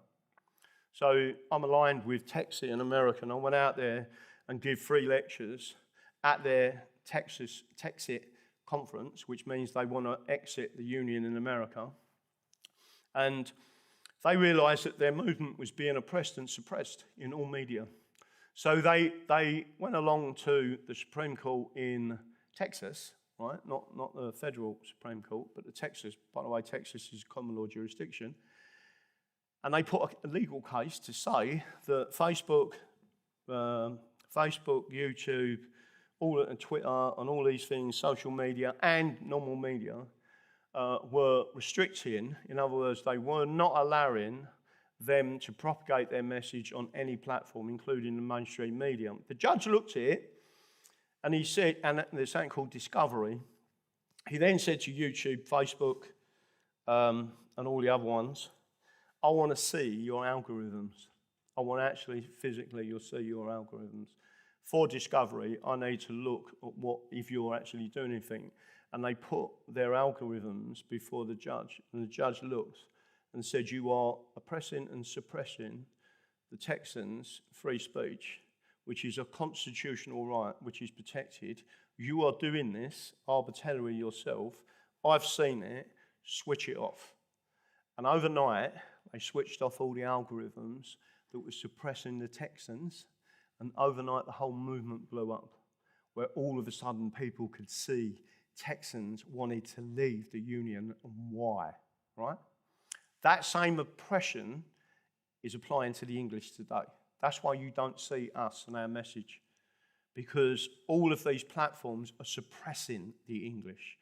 So I'm aligned with Texit in America, and I went out there and give 3 lectures at their Texit conference, which means they want to exit the union in America. And they realised that their movement was being oppressed and suppressed in all media. So they went along to the Supreme Court in Texas, right? Not the federal Supreme Court, but the Texas. By the way, Texas is common law jurisdiction. And they put a legal case to say that Facebook, YouTube, Twitter, and all these things, social media and normal media, were restricting. In other words, they were not allowing them to propagate their message on any platform, including the mainstream media. The judge looked at it, and he said, and there's something called discovery. He then said to YouTube, Facebook, and all the other ones, I want to see your algorithms. I want actually physically, you'll see your algorithms. For discovery, I need to look at if you're actually doing anything. And they put their algorithms before the judge, and the judge looked and said, you are oppressing and suppressing the Texans' free speech, which is a constitutional right, which is protected. You are doing this arbitrarily yourself. I've seen it. Switch it off. And overnight, they switched off all the algorithms that were suppressing the Texans, and overnight the whole movement blew up, where all of a sudden people could see Texans wanted to leave the union, and why, right? That same oppression is applying to the English today. That's why you don't see us and our message, because all of these platforms are suppressing the English,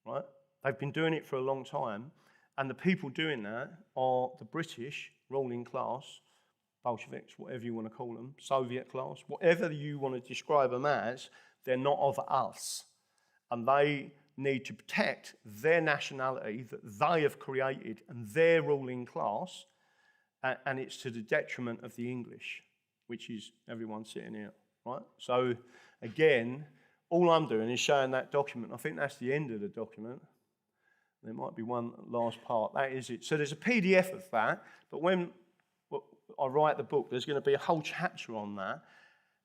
right? They've been doing it for a long time, and the people doing that are the British ruling class, Bolsheviks, whatever you want to call them, Soviet class, whatever you want to describe them as, they're not of us. And they need to protect their nationality that they have created and their ruling class, and it's to the detriment of the English, which is everyone sitting here, right? So, again, all I'm doing is showing that document. I think that's the end of the document. There might be one last part. That is it. So there's a PDF of that, but when I write the book, there's going to be a whole chapter on that,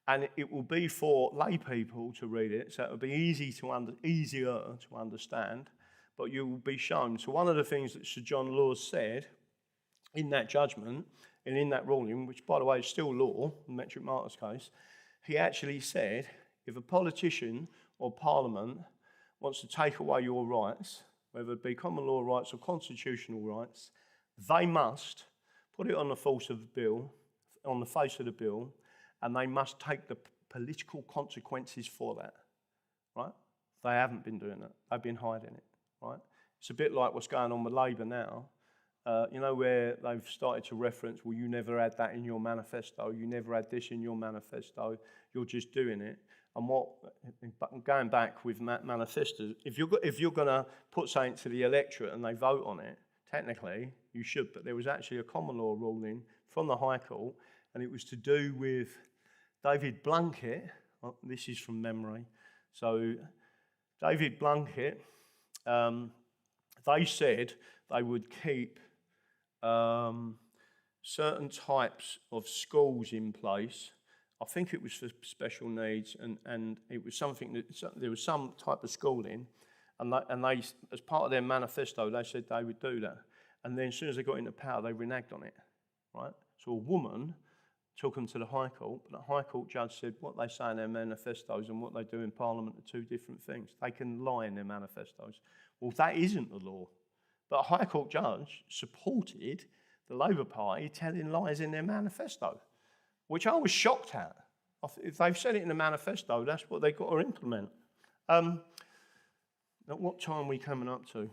and it will be for lay people to read it, so it will be easier to understand. but you will be shown. So one of the things that Sir John Laws said in that judgment and in that ruling, which by the way is still law, in Metric Martyr's case, he actually said, if a politician or Parliament wants to take away your rights, whether it be common law rights or constitutional rights, they must put it on the face of the bill, and they must take the political consequences for that, right? They haven't been doing that. They've been hiding it, right? It's a bit like what's going on with Labour now, where they've started to reference, well, you never had that in your manifesto, you never had this in your manifesto, you're just doing it. And going back with manifestos, if you're going to put something to the electorate and they vote on it, technically you should, but there was actually a common law ruling from the High Court, and it was to do with David Blunkett. Well, this is from memory. So David Blunkett, they said they would keep certain types of schools in place. I think it was for special needs, and it was something that there was some type of schooling, and they, as part of their manifesto, they said they would do that. And then as soon as they got into power, they reneged on it, right? So a woman took them to the High Court, but the High Court judge said what they say in their manifestos and what they do in Parliament are two different things. They can lie in their manifestos. Well, that isn't the law. But a High Court judge supported the Labour Party telling lies in their manifesto, which I was shocked at. If they've said it in the manifesto, that's what they've got to implement. At what time are we coming up to?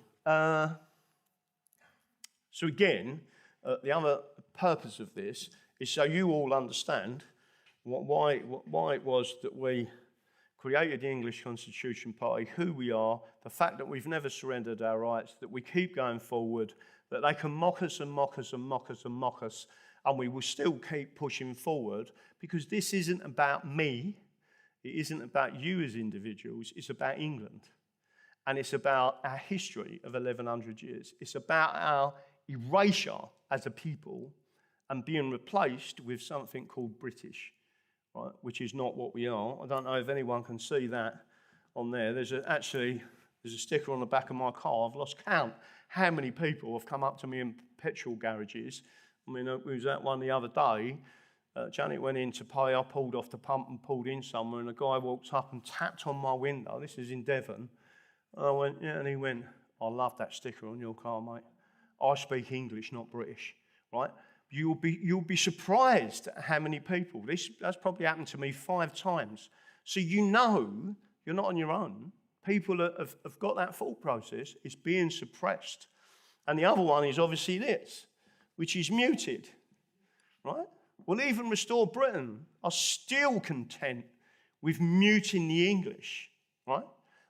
So again, the other purpose of this is so you all understand why it was that we created the English Constitution Party, who we are, the fact that we've never surrendered our rights, that we keep going forward, that they can mock us and mock us and mock us and mock us, and we will still keep pushing forward, because this isn't about me, it isn't about you as individuals, it's about England. And it's about our history of 1100 years. It's about our erasure as a people and being replaced with something called British, right? Which is not what we are. I don't know if anyone can see that on there. There's a sticker on the back of my car. I've lost count how many people have come up to me in petrol garages. I mean, it was that one the other day. Janet went in to pay. I pulled off the pump and pulled in somewhere, and a guy walked up and tapped on my window. This is in Devon. And I went, yeah, and he went, I love that sticker on your car, mate. I speak English, not British, right? You'll be surprised at how many people. That's probably happened to me 5 times. So you know you're not on your own. People have got that thought process. It's being suppressed. And the other one is obviously this, which is muted, right? Well, even Restore Britain are still content with muting the English, right?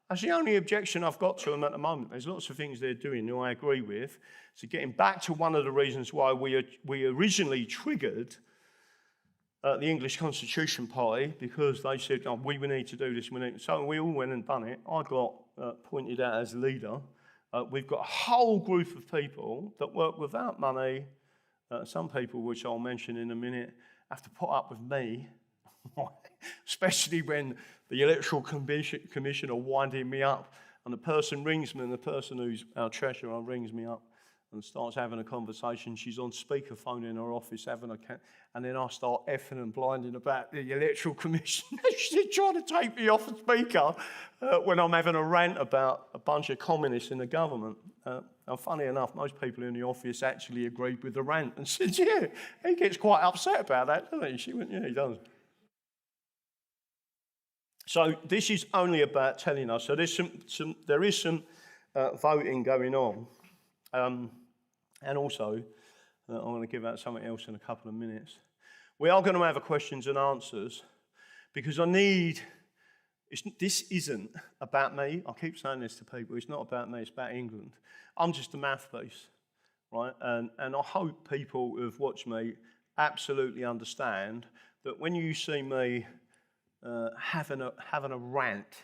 That's the only objection I've got to them at the moment. There's lots of things they're doing who I agree with. So getting back to one of the reasons why we originally triggered the English Constitution Party, because they said, oh, we need to do this. So we all went and done it. I got pointed out as leader. We've got a whole group of people that work without money. Some people, which I'll mention in a minute, have to put up with me, especially when the Electoral Commission are winding me up, and the person rings me, and the person who's our treasurer rings me up and starts having a conversation. She's on speakerphone in her office and then I start effing and blinding about the Electoral Commission. She's trying to take me off the speaker when I'm having a rant about a bunch of communists in the government. And funny enough, most people in the office actually agreed with the rant and said, yeah, he gets quite upset about that, doesn't he? She went, yeah, he does. So this is only about telling us. So there is some voting going on. And also, I'm going to give out something else in a couple of minutes. We are going to have a questions and answers, because this isn't about me. I keep saying this to people. It's not about me. It's about England. I'm just a mouthpiece, right? And I hope people who have watched me absolutely understand that when you see me having a rant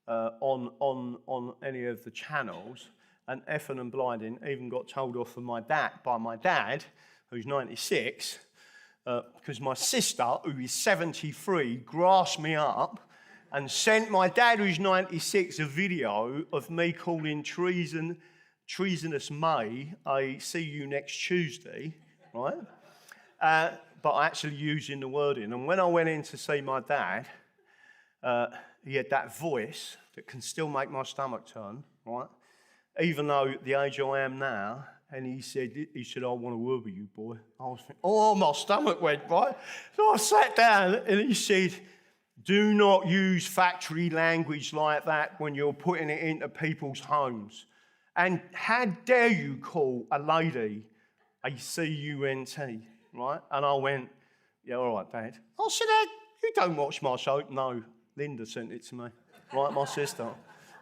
on any of the channels, and effing and blinding, even got told off by my dad, who's 96, because my sister, who is 73, grasped me up and sent my dad, who's 96, a video of me calling treasonous May a see you next Tuesday, right? But actually using the wording. And when I went in to see my dad, he had that voice that can still make my stomach turn, right? Even though at the age I am now, and he said, I want to word with you, boy. I was thinking, oh, my stomach went, right? So I sat down and he said, do not use factory language like that when you're putting it into people's homes. And how dare you call a lady a C-U-N-T, right? And I went, yeah, all right, Dad. I said, you don't watch my show. No, Linda sent it to me, right, my sister.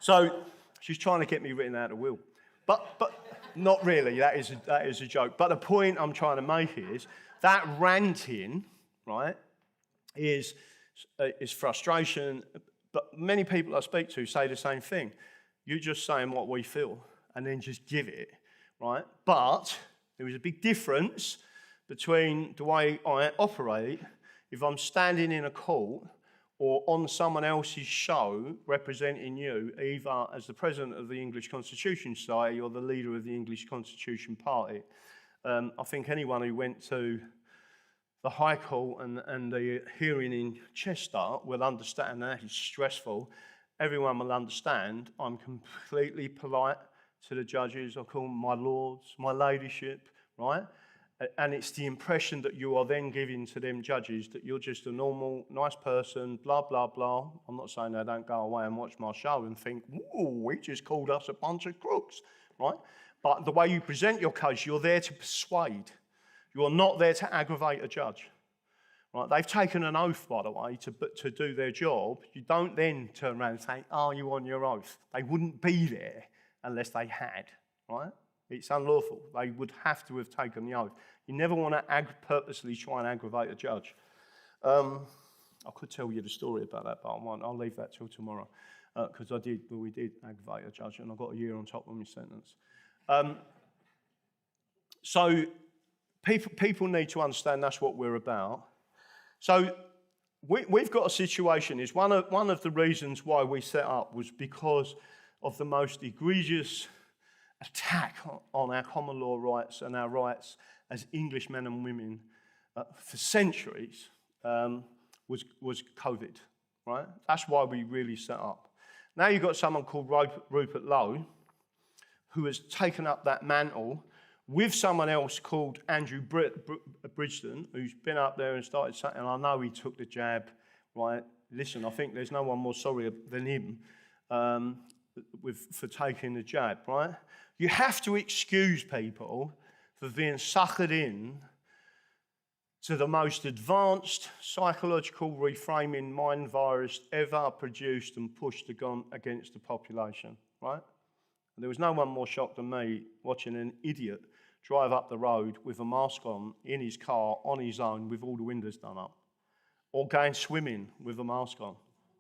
So she's trying to get me written out of the will. But not really, that is a joke. But the point I'm trying to make is that ranting, right, is frustration. But many people I speak to say the same thing. You're just saying what we feel and then just give it, right? But there is a big difference between the way I operate if I'm standing in a court or on someone else's show representing you, either as the president of the English Constitution Society or the leader of the English Constitution Party. I think anyone who went to the High Court and the hearing in Chester will understand that it's stressful. Everyone will understand I'm completely polite to the judges. I call them my lords, my ladyship, right? And it's the impression that you are then giving to them judges that you're just a normal, nice person, blah, blah, blah. I'm not saying they don't go away and watch my show and think, ooh, he just called us a bunch of crooks, right? But the way you present your case, you're there to persuade. You are not there to aggravate a judge. Right? They've taken an oath, by the way, to do their job. You don't then turn around and say, are you on your oath? They wouldn't be there unless they had, right? It's unlawful. They would have to have taken the oath. You never want to purposely try and aggravate a judge. I could tell you the story about that, but I'll leave that till tomorrow, because we did aggravate a judge, and I got a year on top of my sentence. So people need to understand that's what we're about. So we've got a situation. Is one of the reasons why we set up was because of the most egregious attack on our common law rights and our rights as English men and women for centuries was COVID, right? That's why we really set up. Now you've got someone called Rupert Lowe who has taken up that mantle with someone else called Andrew Bridgeton, who's been up there and started saying, and I know he took the jab, right? Listen, I think there's no one more sorry than him for taking the jab, right? You have to excuse people for being suckered in to the most advanced psychological reframing mind virus ever produced and pushed against the population, right? And there was no one more shocked than me watching an idiot drive up the road with a mask on, in his car, on his own, with all the windows done up, or going swimming with a mask on.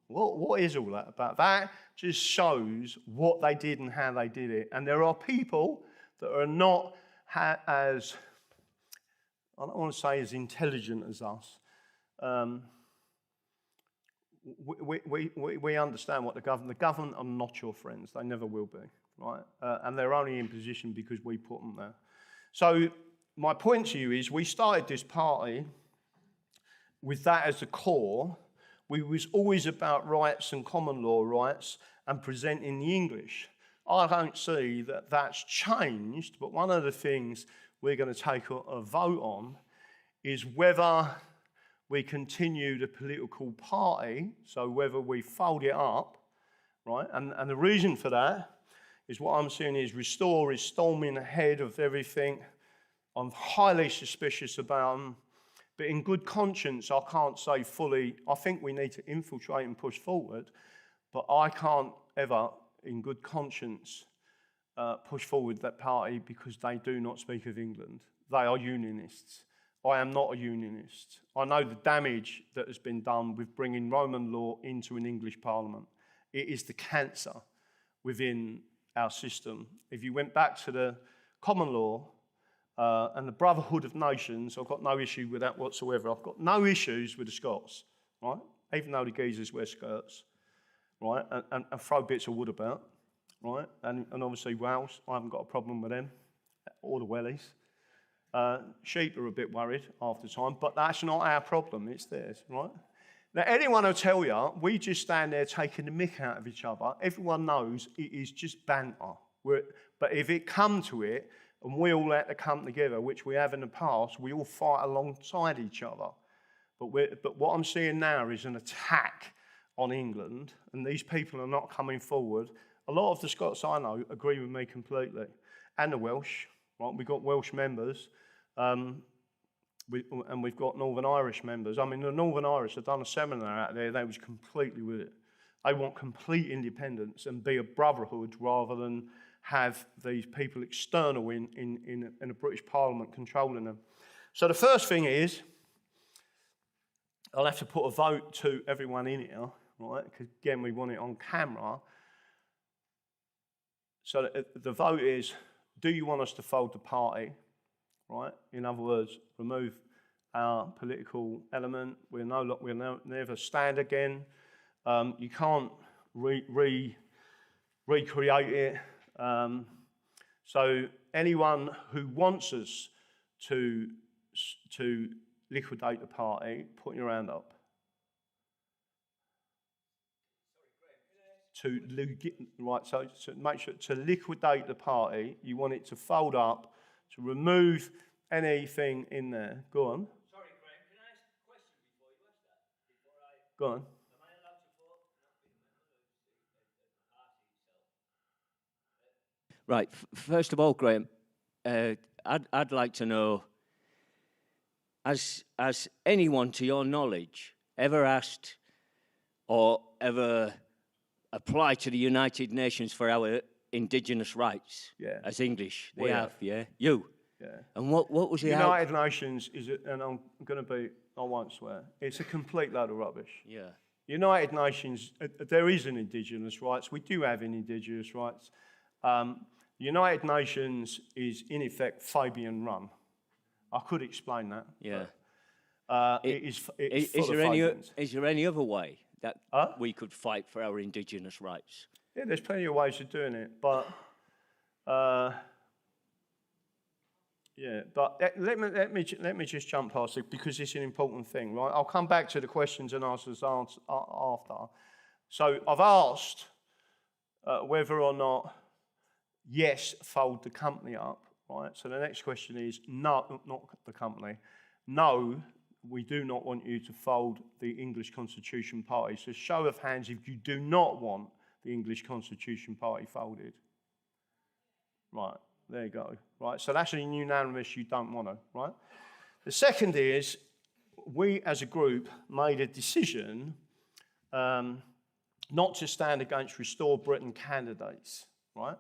What is all that about? That just shows what they did and how they did it. And there are people that are not as, I don't want to say as intelligent as us. We understand what the government are not your friends. They never will be, right? And they're only in position because we put them there. So my point to you is we started this party with that as the core. We was always about rights and common law rights and presenting the English. I don't see that that's changed, but one of the things we're going to take a vote on is whether we continue the political party, so whether we fold it up, right? And the reason for that is what I'm seeing is Restore is storming ahead of everything. I'm highly suspicious about them. But in good conscience, I can't say fully, I think we need to infiltrate and push forward, but I can't ever, in good conscience, push forward that party because they do not speak of England. They are unionists. I am not a unionist. I know the damage that has been done with bringing Roman law into an English parliament. It is the cancer within our system. If you went back to the common law, and the Brotherhood of Nations, I've got no issue with that whatsoever. I've got no issues with the Scots, right? Even though the geezers wear skirts. right, and throw bits of wood about, right, and obviously Wales, I haven't got a problem with them, or the wellies. Sheep are a bit worried half the time, but that's not our problem, it's theirs, right? Now, anyone will tell you, we just stand there taking the mick out of each other. Everyone knows it is just banter. But if it come to it, and we all have to come together, which we have in the past, we all fight alongside each other. But what I'm seeing now is an attack on England, and these people are not coming forward. A lot of the Scots I know agree with me completely, and the Welsh. Right? We've got Welsh members, and we've got Northern Irish members. I mean, the Northern Irish have done a seminar out there. They was completely with it. They want complete independence and be a brotherhood rather than have these people external in a British Parliament controlling them. So the first thing is, I'll have to put a vote to everyone in here, right? Because again, we want it on camera. So the vote is, do you want us to fold the party, right? In other words, remove our political element. We'll never stand again. You can't recreate it. So anyone who wants us to liquidate the party, put your hand up. Right, so to make sure to liquidate the party, you want it to fold up, to remove anything in there. Go on. Sorry, Graham, can I ask a question before you ask that? Go on. Am I allowed to vote? Right, first of all, Graham, I'd like to know, has anyone, to your knowledge, ever asked or ever applied to the United Nations for our indigenous rights? Yeah. As English? They We have, yeah? You? Yeah. And what was the United Nations is, and I'm going to be, I won't swear, it's a complete load of rubbish. Yeah. United Nations, there is an indigenous rights. We do have an indigenous rights. United Nations is, in effect, Fabian run. I could explain that. Yeah. It's full Is of there Fabians. is there any other way that we could fight for our indigenous rights? Yeah, there's plenty of ways of doing it, but let me just jump past it because it's an important thing, right? I'll come back to the questions and answers after. So I've asked whether or not yes, fold the company up, right? So the next question is no, not the company. No, we do not want you to fold the English Constitution Party. So show of hands if you do not want the English Constitution Party folded. Right, there you go. Right, so that's a unanimous, you don't want to, right? The second is, we as a group made a decision not to stand against Restore Britain candidates, right?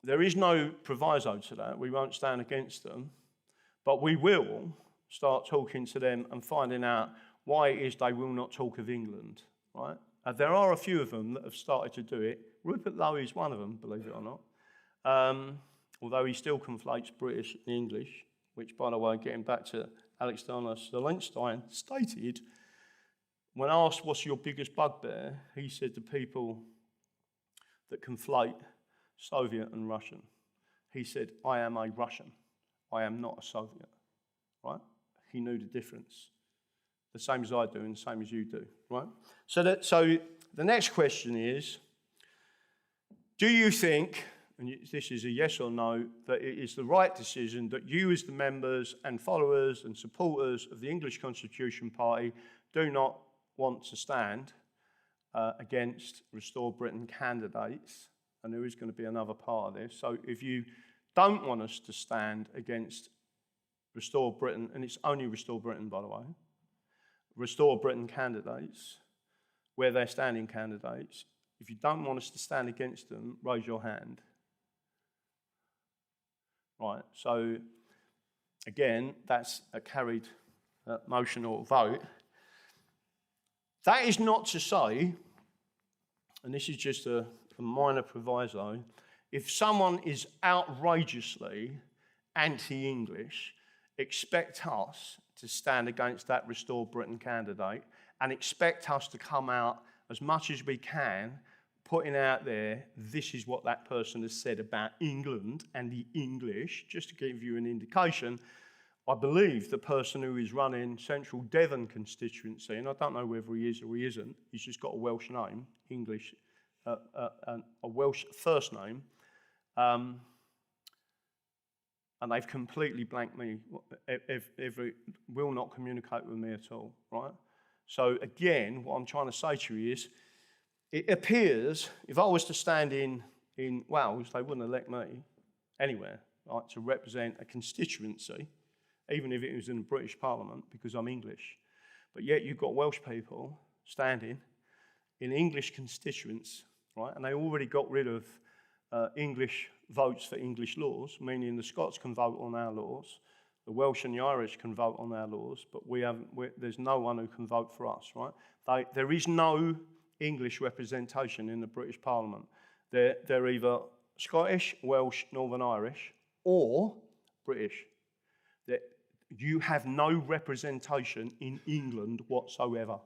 There is no proviso to that. We won't stand against them, but we will start talking to them and finding out why it is they will not talk of England, right? There are a few of them that have started to do it. Rupert Lowe is one of them, believe it or not, although he still conflates British and English, which, by the way, getting back to Alexander Zelensky, stated, when asked what's your biggest bugbear, he said the people that conflate Soviet and Russian. He said, I am a Russian. I am not a Soviet, right? He knew the difference. The same as I do and the same as you do, right? So the next question is, do you think, and this is a yes or no, that it is the right decision that you as the members and followers and supporters of the English Constitution Party do not want to stand against Restore Britain candidates? And there is going to be another part of this. So if you don't want us to stand against Restore Britain, and it's only Restore Britain, by the way, Restore Britain candidates, where they're standing candidates, if you don't want us to stand against them, raise your hand. Right, so again, that's a carried motion or vote. That is not to say, and this is just a minor proviso, if someone is outrageously anti-English, expect us to stand against that Restore Britain candidate and expect us to come out as much as we can, putting out there, this is what that person has said about England and the English, just to give you an indication. I believe the person who is running Central Devon constituency, and I don't know whether he is or he isn't, he's just got a Welsh name, English, and a Welsh first name, and they've completely blanked me, will not communicate with me at all, right? So again, what I'm trying to say to you is, it appears, if I was to stand in Wales, they wouldn't elect me anywhere, right, to represent a constituency, even if it was in the British Parliament, because I'm English. But yet you've got Welsh people standing in English constituents, right, and they already got rid of English votes for English laws, meaning the Scots can vote on our laws, the Welsh and the Irish can vote on our laws, but there's no one who can vote for us, right? There is no English representation in the British Parliament. They're either Scottish, Welsh, Northern Irish, or British. You have no representation in England whatsoever,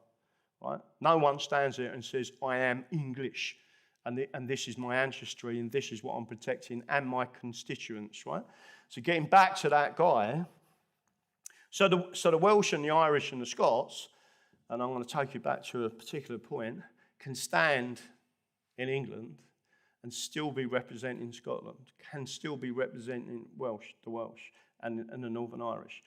right? No one stands there and says, I am English, and this is my ancestry, and this is what I'm protecting, and my constituents, right? So getting back to that guy, so the Welsh and the Irish and the Scots, and I'm going to take you back to a particular point, can stand in England and still be representing Scotland, can still be representing the Welsh and the Northern Irish.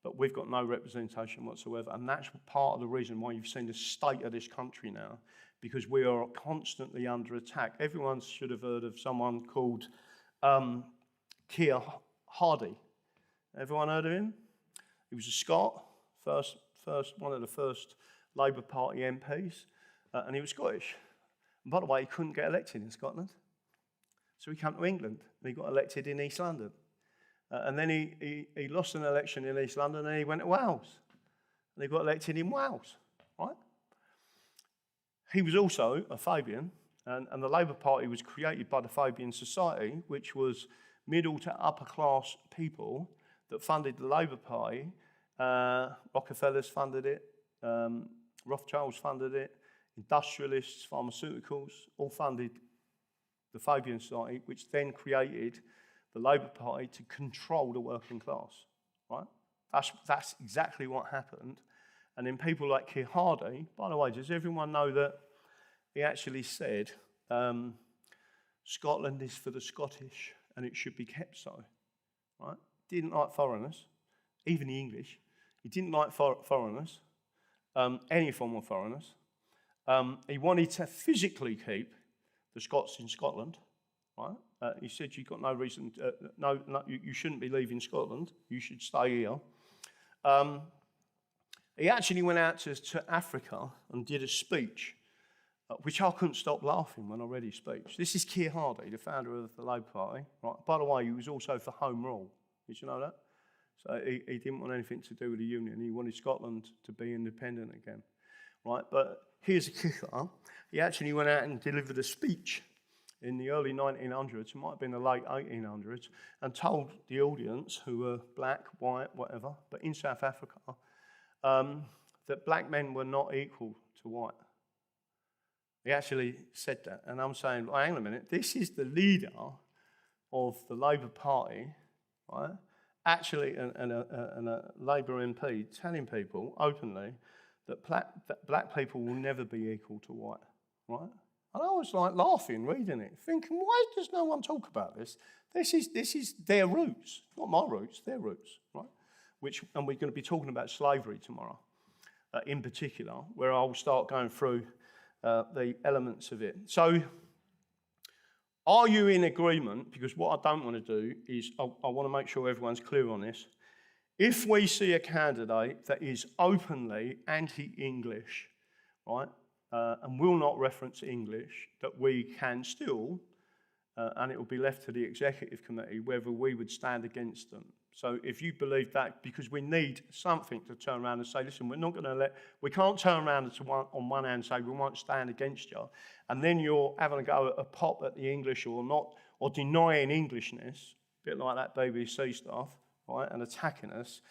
But we've got no representation whatsoever. And that's part of the reason why you've seen the state of this country now, because we are constantly under attack. Everyone should have heard of someone called Keir Hardie. Everyone heard of him? He was a Scot, one of the first Labour Party MPs. And he was Scottish. And by the way, he couldn't get elected in Scotland. So he came to England and he got elected in East London. And then he lost an election in East London and he went to Wales. And he got elected in Wales, right? He was also a Fabian, and the Labour Party was created by the Fabian Society, which was middle to upper class people that funded the Labour Party. Rockefellers funded it, Rothschilds funded it, industrialists, pharmaceuticals, all funded the Fabian Society, which then created the Labour Party to control the working class, right? That's exactly what happened. And then people like Keir Hardie, by the way, does everyone know that he actually said, Scotland is for the Scottish and it should be kept so, right? Didn't like foreigners, even the English. He didn't like foreigners, any form of foreigners. He wanted to physically keep the Scots in Scotland, right? He said you've got no reason, you shouldn't be leaving Scotland, you should stay here. He actually went out to Africa and did a speech, which I couldn't stop laughing when I read his speech. This is Keir Hardie, the founder of the Labour Party, right? By the way, he was also for Home Rule. Did you know that? So he didn't want anything to do with the Union. He wanted Scotland to be independent again, right? But here's a kicker. He actually went out and delivered a speech in the early 1900s, it might have been the late 1800s, and told the audience, who were black, white, whatever, but in South Africa, that black men were not equal to white. He actually said that, and I'm saying, well, hang on a minute, this is the leader of the Labour Party, right? Actually, and a Labour MP telling people openly that black people will never be equal to white, right? And I was like laughing, reading it, thinking, why does no one talk about this? This is their roots, not my roots, their roots, right? And we're going to be talking about slavery tomorrow, in particular, where I'll start going through the elements of it. So, are you in agreement? Because what I don't want to do is, I want to make sure everyone's clear on this. If we see a candidate that is openly anti-English, right, and will not reference English, that we can still, and it will be left to the executive committee, whether we would stand against them. So if you believe that, because we need something to turn around and say, listen, we're not going to we can't turn around on one hand and say we won't stand against you, and then you're having a go at a pop at the English or not, or denying Englishness, a bit like that BBC stuff, right, and attacking us.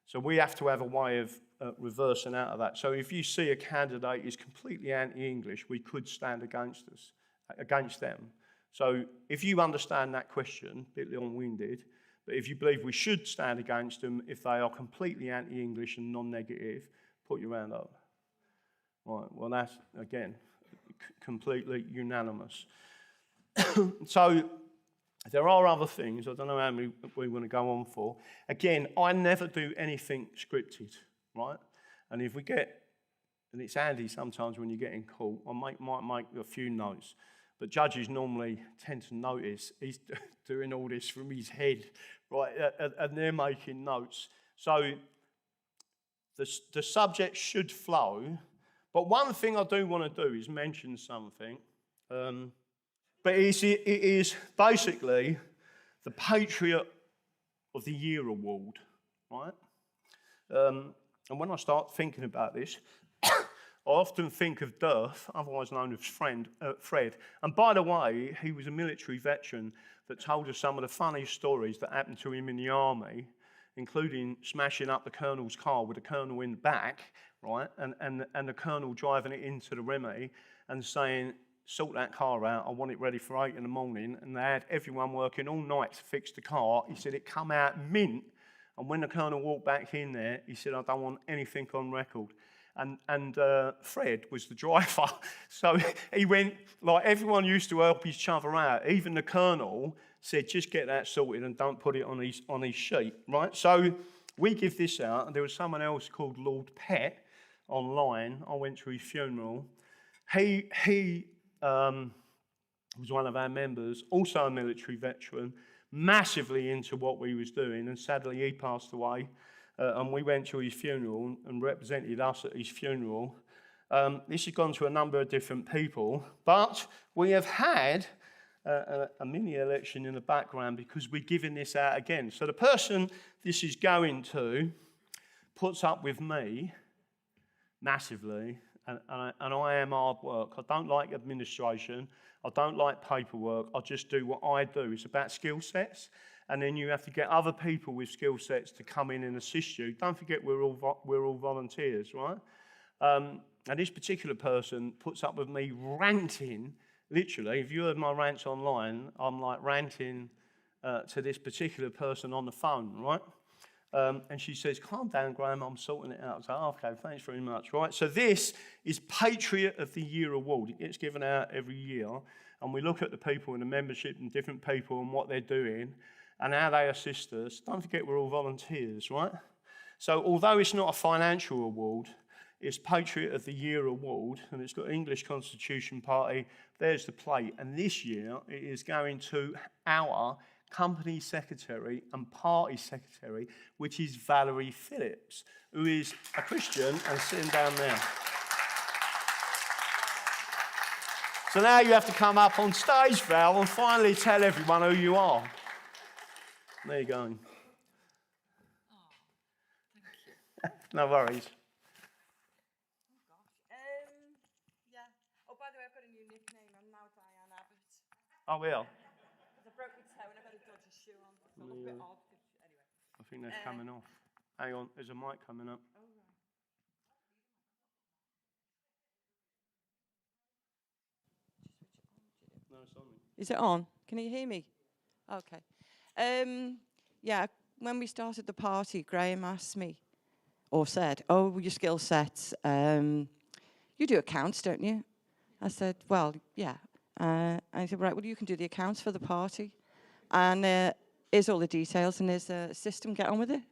So we have to have a way of reversing out of that. So if you see a candidate is completely anti-English, we could stand against them. So if you understand that question, a bit long-winded, but if you believe we should stand against them if they are completely anti-English and non-negative, put your hand up. Right, well that's, again, completely unanimous. So there are other things, I don't know how many we want to go on for. Again, I never do anything scripted, right? And if we get, and it's handy sometimes when you get in court, I might make a few notes. But judges normally tend to notice he's doing all this from his head, right? And they're making notes. So the subject should flow. But one thing I do want to do is mention something. But it is basically the Patriot of the Year award, right? And when I start thinking about this, I often think of Durf, otherwise known as Fred. And by the way, he was a military veteran that told us some of the funniest stories that happened to him in the army, including smashing up the colonel's car with the colonel in the back, right? And the colonel driving it into the Remy and saying, sort that car out, I want it ready for 8 in the morning. And they had everyone working all night to fix the car. He said it come out mint. And when the colonel walked back in there, he said, I don't want anything on record. And Fred was the driver. So he went, like everyone used to help each other out. Even the colonel said, just get that sorted and don't put it on his sheet, right? So we give this out. And there was someone else called Lord Pett online. I went to his funeral. He was one of our members, also a military veteran, massively into what we was doing. And sadly, he passed away. And we went to his funeral and represented us at his funeral. This has gone to a number of different people, but we have had a mini-election in the background because we're giving this out again. So the person this is going to puts up with me massively, and I am hard work. I don't like administration. I don't like paperwork. I just do what I do. It's about skill sets. And then you have to get other people with skill sets to come in and assist you. Don't forget we're all volunteers, right? And this particular person puts up with me ranting, literally. If you heard my rants online, I'm like ranting to this particular person on the phone, right? And she says, calm down, Graham, I'm sorting it out. I say, oh, okay, thanks very much, right? So this is Patriot of the Year award. It gets given out every year. And we look at the people in the membership and different people and what they're doing and how they assist us. Don't forget we're all volunteers, right? So although it's not a financial award, it's Patriot of the Year award, and it's got English Constitution Party. There's the plate. And this year it is going to our company secretary and party secretary, which is Valerie Phillips, who is a Christian and sitting down there. So now you have to come up on stage, Val, and finally tell everyone who you are. There you go. Oh, thank you. No worries. Oh, gosh. Yeah. Oh, by the way, I've got a new nickname. I'm now Diane Abbott. Oh, yeah. I broke my toe and I've got a dodgy shoe on. So I look a bit odd. Anyway. I think that's coming off. Hang on, there's a mic coming up. Oh, right. No, it's on. Is it on? Can you hear me? Okay. Yeah, when we started the party, Graham asked me, or said, oh, your skill sets, you do accounts, don't you? I said, well, yeah. And he said, right, well, you can do the accounts for the party. And here's all the details, and there's a system, get on with it.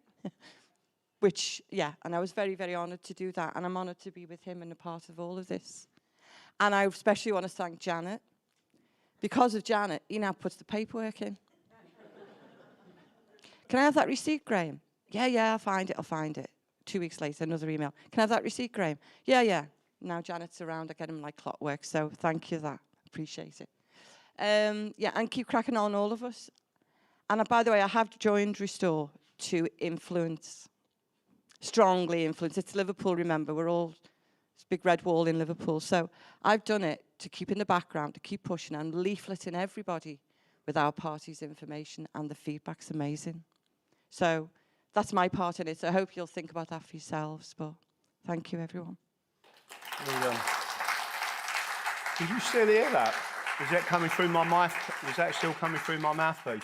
Which, yeah, and I was very, very honoured to do that. And I'm honoured to be with him and a part of all of this. And I especially want to thank Janet. Because of Janet, he now puts the paperwork in. Can I have that receipt, Graham? Yeah, I'll find it. 2 weeks later, another email. Can I have that receipt, Graham? Yeah. Now Janet's around, I get him like clockwork, so thank you for that. Appreciate it. Yeah, and keep cracking on, all of us. And by the way, I have joined Restore to influence, strongly influence. It's Liverpool, remember, we're all, it's a big red wall in Liverpool. So I've done it to keep in the background, to keep pushing and leafleting everybody with our party's information, and the feedback's amazing. So that's my part in it. So I hope you'll think about that for yourselves. But thank you, everyone. Did you still hear that? Is that coming through my mouth? Is that still coming through my mouthpiece?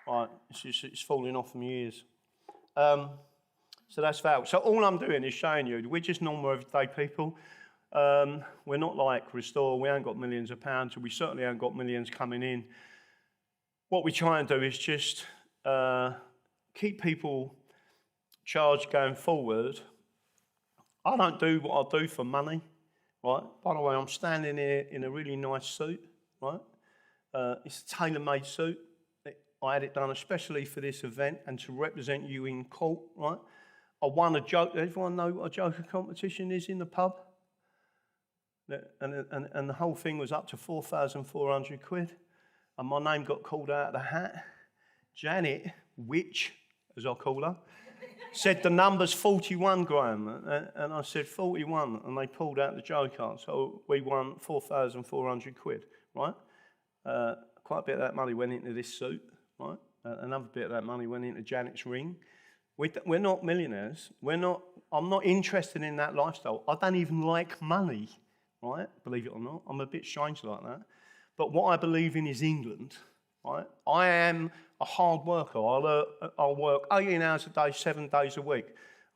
Right, it's falling off my ears. So that's Val. So all I'm doing is showing you, we're just normal everyday people. We're not like Restore, we ain't got millions of pounds, we certainly haven't got millions coming in. What we try and do is just keep people charged going forward. I don't do what I do for money, right? By the way, I'm standing here in a really nice suit, right? It's a tailor-made suit. I had it done especially for this event and to represent you in court, right? I won a joke. Everyone know what a joker competition is in the pub? And the whole thing was up to 4,400 quid. And my name got called out of the hat. Janet, witch, as I call her, said the number's 41, Graham. And I said 41, and they pulled out the joker. So we won 4,400 quid, right? Quite a bit of that money went into this suit, right? Another bit of that money went into Janet's ring. We're not millionaires. I'm not interested in that lifestyle. I don't even like money, right? Believe it or not. I'm a bit strange like that. But what I believe in is England, right? I am a hard worker. I'll work 18 hours a day, 7 days a week.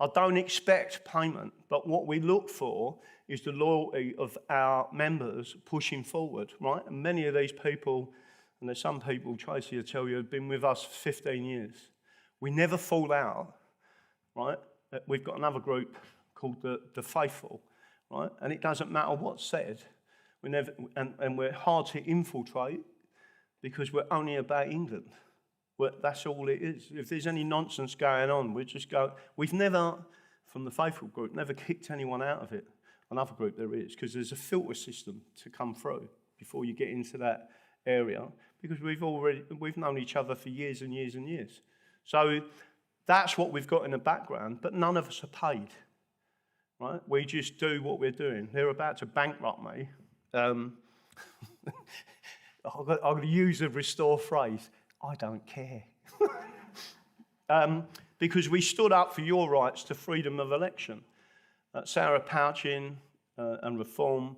I don't expect payment, but what we look for is the loyalty of our members pushing forward, right? And many of these people, and there's some people, Tracy will tell you, have been with us for 15 years. We never fall out, right? We've got another group called the Faithful, right? And it doesn't matter what's said. And we're hard to infiltrate because we're only about England. That's all it is. If there's any nonsense going on, we just go. We've never, from the Faithful group, never kicked anyone out of it. Another group there is, because there's a filter system to come through before you get into that area, because we've known each other for years and years and years. So that's what we've got in the background, but none of us are paid, right? We just do what we're doing. They're about to bankrupt me. I'm going to use a Restore phrase. I don't care. Because we stood up for your rights to freedom of election. Sarah Pouchin and Reform,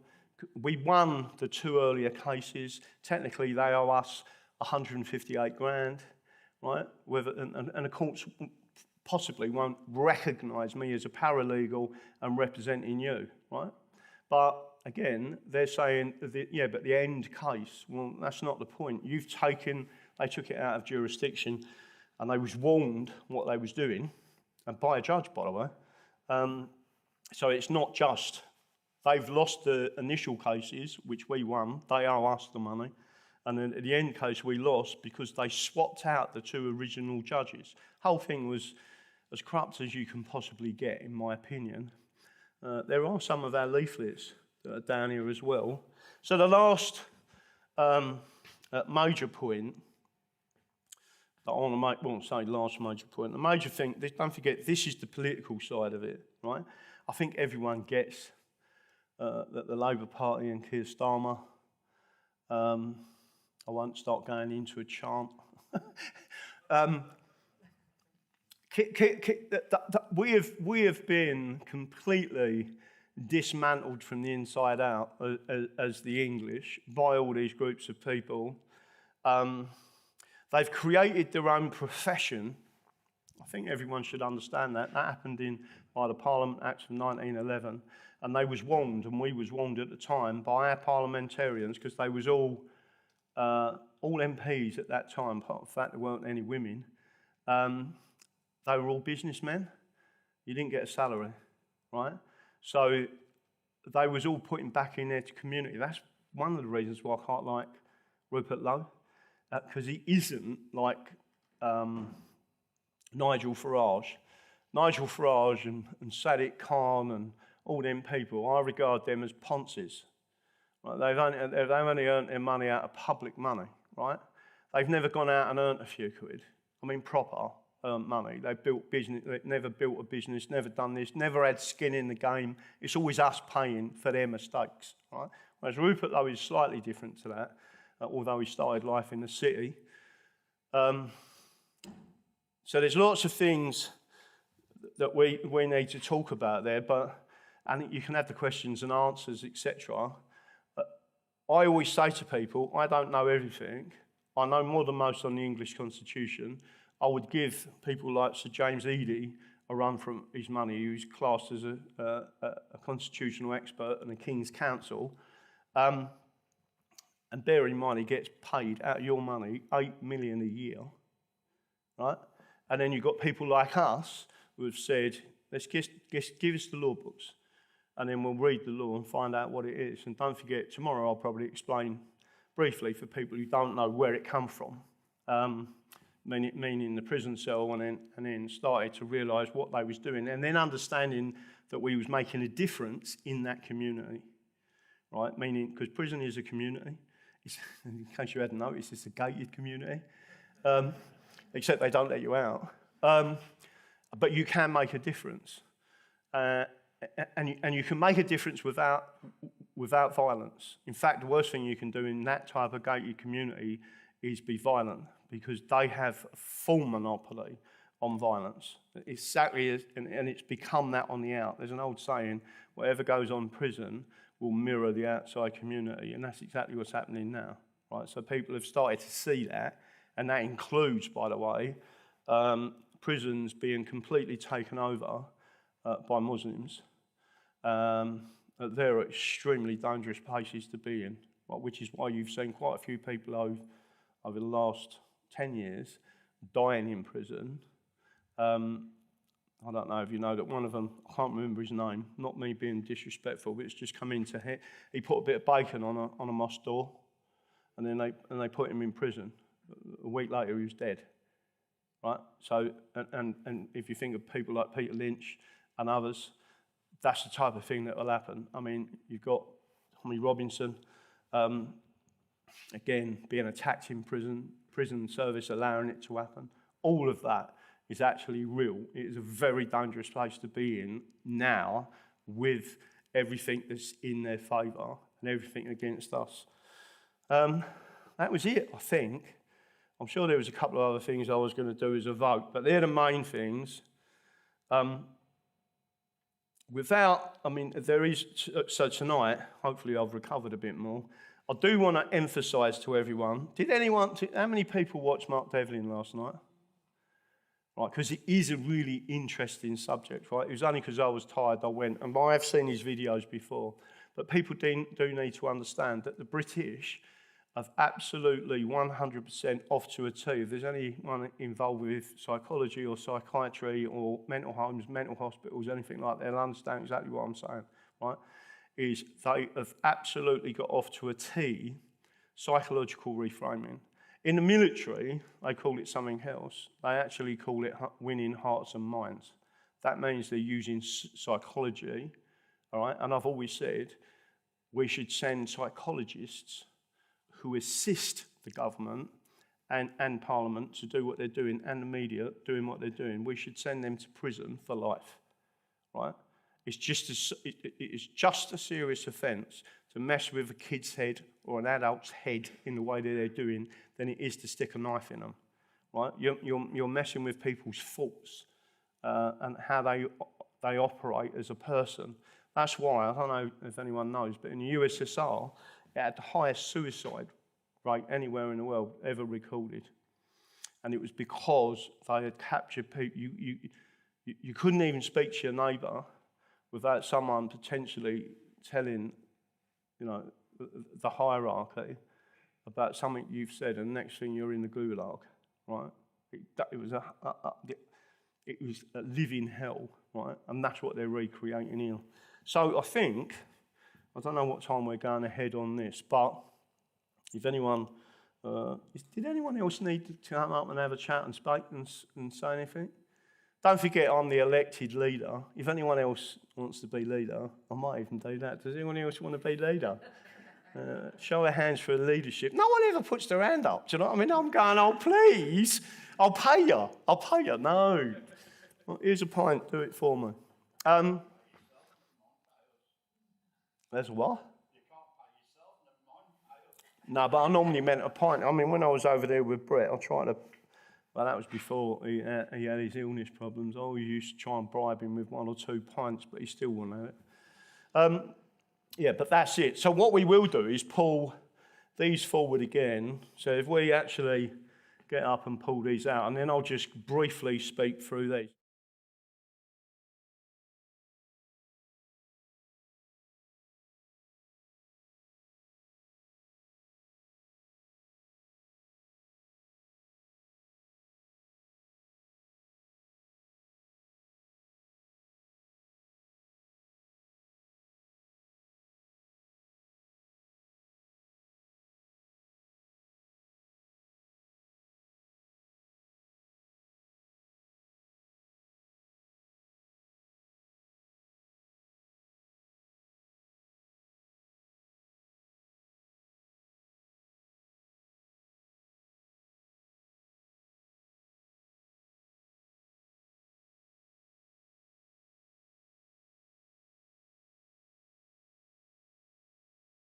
we won the 2 earlier cases. Technically, they owe us 158 grand. Right? And the courts possibly won't recognise me as a paralegal and representing you, right? But again, they're saying, but the end case, well, that's not the point. They took it out of jurisdiction, and they was warned what they was doing, and by a judge, by the way. So it's not just, they've lost the initial cases, which we won, they owe us the money. And then at the end case, we lost because they swapped out the 2 original judges. Whole thing was as corrupt as you can possibly get, in my opinion. There are some of our leaflets that are down here as well. So the last major point that I want to make, well, say last major point, the major thing, don't forget, this is the political side of it, right? I think everyone gets that the Labour Party and Keir Starmer, I won't start going into a chant. We have been completely dismantled from the inside out as the English by all these groups of people. They've created their own profession. I think everyone should understand that. That happened by the Parliament Act of 1911, and they was warned, and we was warned at the time by our parliamentarians, because they was all MPs at that time, apart from the fact there weren't any women. They were all businessmen. You didn't get a salary, right? So they was all putting back in their community. That's one of the reasons why I can't like Rupert Lowe, because he isn't like Nigel Farage. Nigel Farage and Sadiq Khan and all them people, I regard them as ponces. Right? They've only earned their money out of public money, right? They've never gone out and earned a few quid. I mean, proper money. They've built business. They've never built a business. Never done this. Never had skin in the game. It's always us paying for their mistakes, right? Whereas Rupert, though, is slightly different to that, although he started life in the city. So there's lots of things that we need to talk about there, and you can have the questions and answers, etc. I always say to people, I don't know everything. I know more than most on the English Constitution. I would give people like Sir James Eadie a run for his money, who's classed as a constitutional expert and a King's Counsel. And bear in mind, he gets paid out of your money $8 million a year, right? And then you've got people like us who have said, let's give us the law books, and then we'll read the law and find out what it is. And don't forget, tomorrow I'll probably explain briefly for people who don't know where it come from, meaning the prison cell, and then started to realise what they was doing, and then understanding that we was making a difference in that community, right? Meaning, because prison is a community, in case you hadn't noticed, it's a gated community, except they don't let you out. But you can make a difference, and you can make a difference without violence. In fact, the worst thing you can do in that type of gated community is be violent, because they have full monopoly on violence. Exactly, and it's become that on the out. There's an old saying, whatever goes on in prison will mirror the outside community, and that's exactly what's happening now, right? So people have started to see that, and that includes, by the way, prisons being completely taken over by Muslims. They're extremely dangerous places to be in, right? Which is why you've seen quite a few people over the last 10 years dying in prison. I don't know if you know that one of them, I can't remember his name, not me being disrespectful, but it's just come into head. He put a bit of bacon on a mosque door, and then they put him in prison. A week later, he was dead. Right? So, and if you think of people like Peter Lynch and others, that's the type of thing that will happen. I mean, you've got Tommy Robinson, again, being attacked in prison service allowing it to happen. All of that is actually real. It is a very dangerous place to be in now, with everything that's in their favour and everything against us. That was it, I think. I'm sure there was a couple of other things I was going to do as a vote, but they're the main things. There is, so tonight, hopefully I've recovered a bit more. I do want to emphasise to everyone, how many people watched Mark Devlin last night? Right, because it is a really interesting subject, right? It was only because I was tired I went, and I have seen his videos before, but people do need to understand that the British have absolutely 100% off to a T. If there's anyone involved with psychology or psychiatry or mental homes, mental hospitals, anything like that, they'll understand exactly what I'm saying, right? Is they have absolutely got off to a T psychological reframing. In the military, they call it something else. They actually call it winning hearts and minds. That means they're using psychology, all right? And I've always said we should send psychologists who assist the government and Parliament to do what they're doing, and the media doing what they're doing. We should send them to prison for life, right? It's just a serious offence to mess with a kid's head or an adult's head in the way that they're doing than it is to stick a knife in them, right? You're messing with people's thoughts and how they operate as a person. That's why, I don't know if anyone knows, but in the USSR, it had the highest suicide rate anywhere in the world ever recorded. And it was because they had captured people. You couldn't even speak to your neighbour without someone potentially telling, the hierarchy about something you've said, and the next thing you're in the gulag, right? It was a living hell, right? And that's what they're recreating here. So I don't know what time we're going ahead on this, but if anyone, did anyone else need to come up and have a chat and speak and say anything? Don't forget, I'm the elected leader. If anyone else wants to be leader, I might even do that. Does anyone else want to be leader? Show of hands for leadership. No one ever puts their hand up. Do you know what I mean? I'm going, oh, please, I'll pay you. No. Well, here's a pint. Do it for me. There's what? You can't pay yourself, never mind. No, but I normally meant a pint. I mean, when I was over there with Brett, I tried to Well, that was before he had his illness problems. I always used to try and bribe him with 1 or 2 pints, but he still wouldn't have it. Yeah, but that's it. So what we will do is pull these forward again. So if we actually get up and pull these out, and then I'll just briefly speak through these.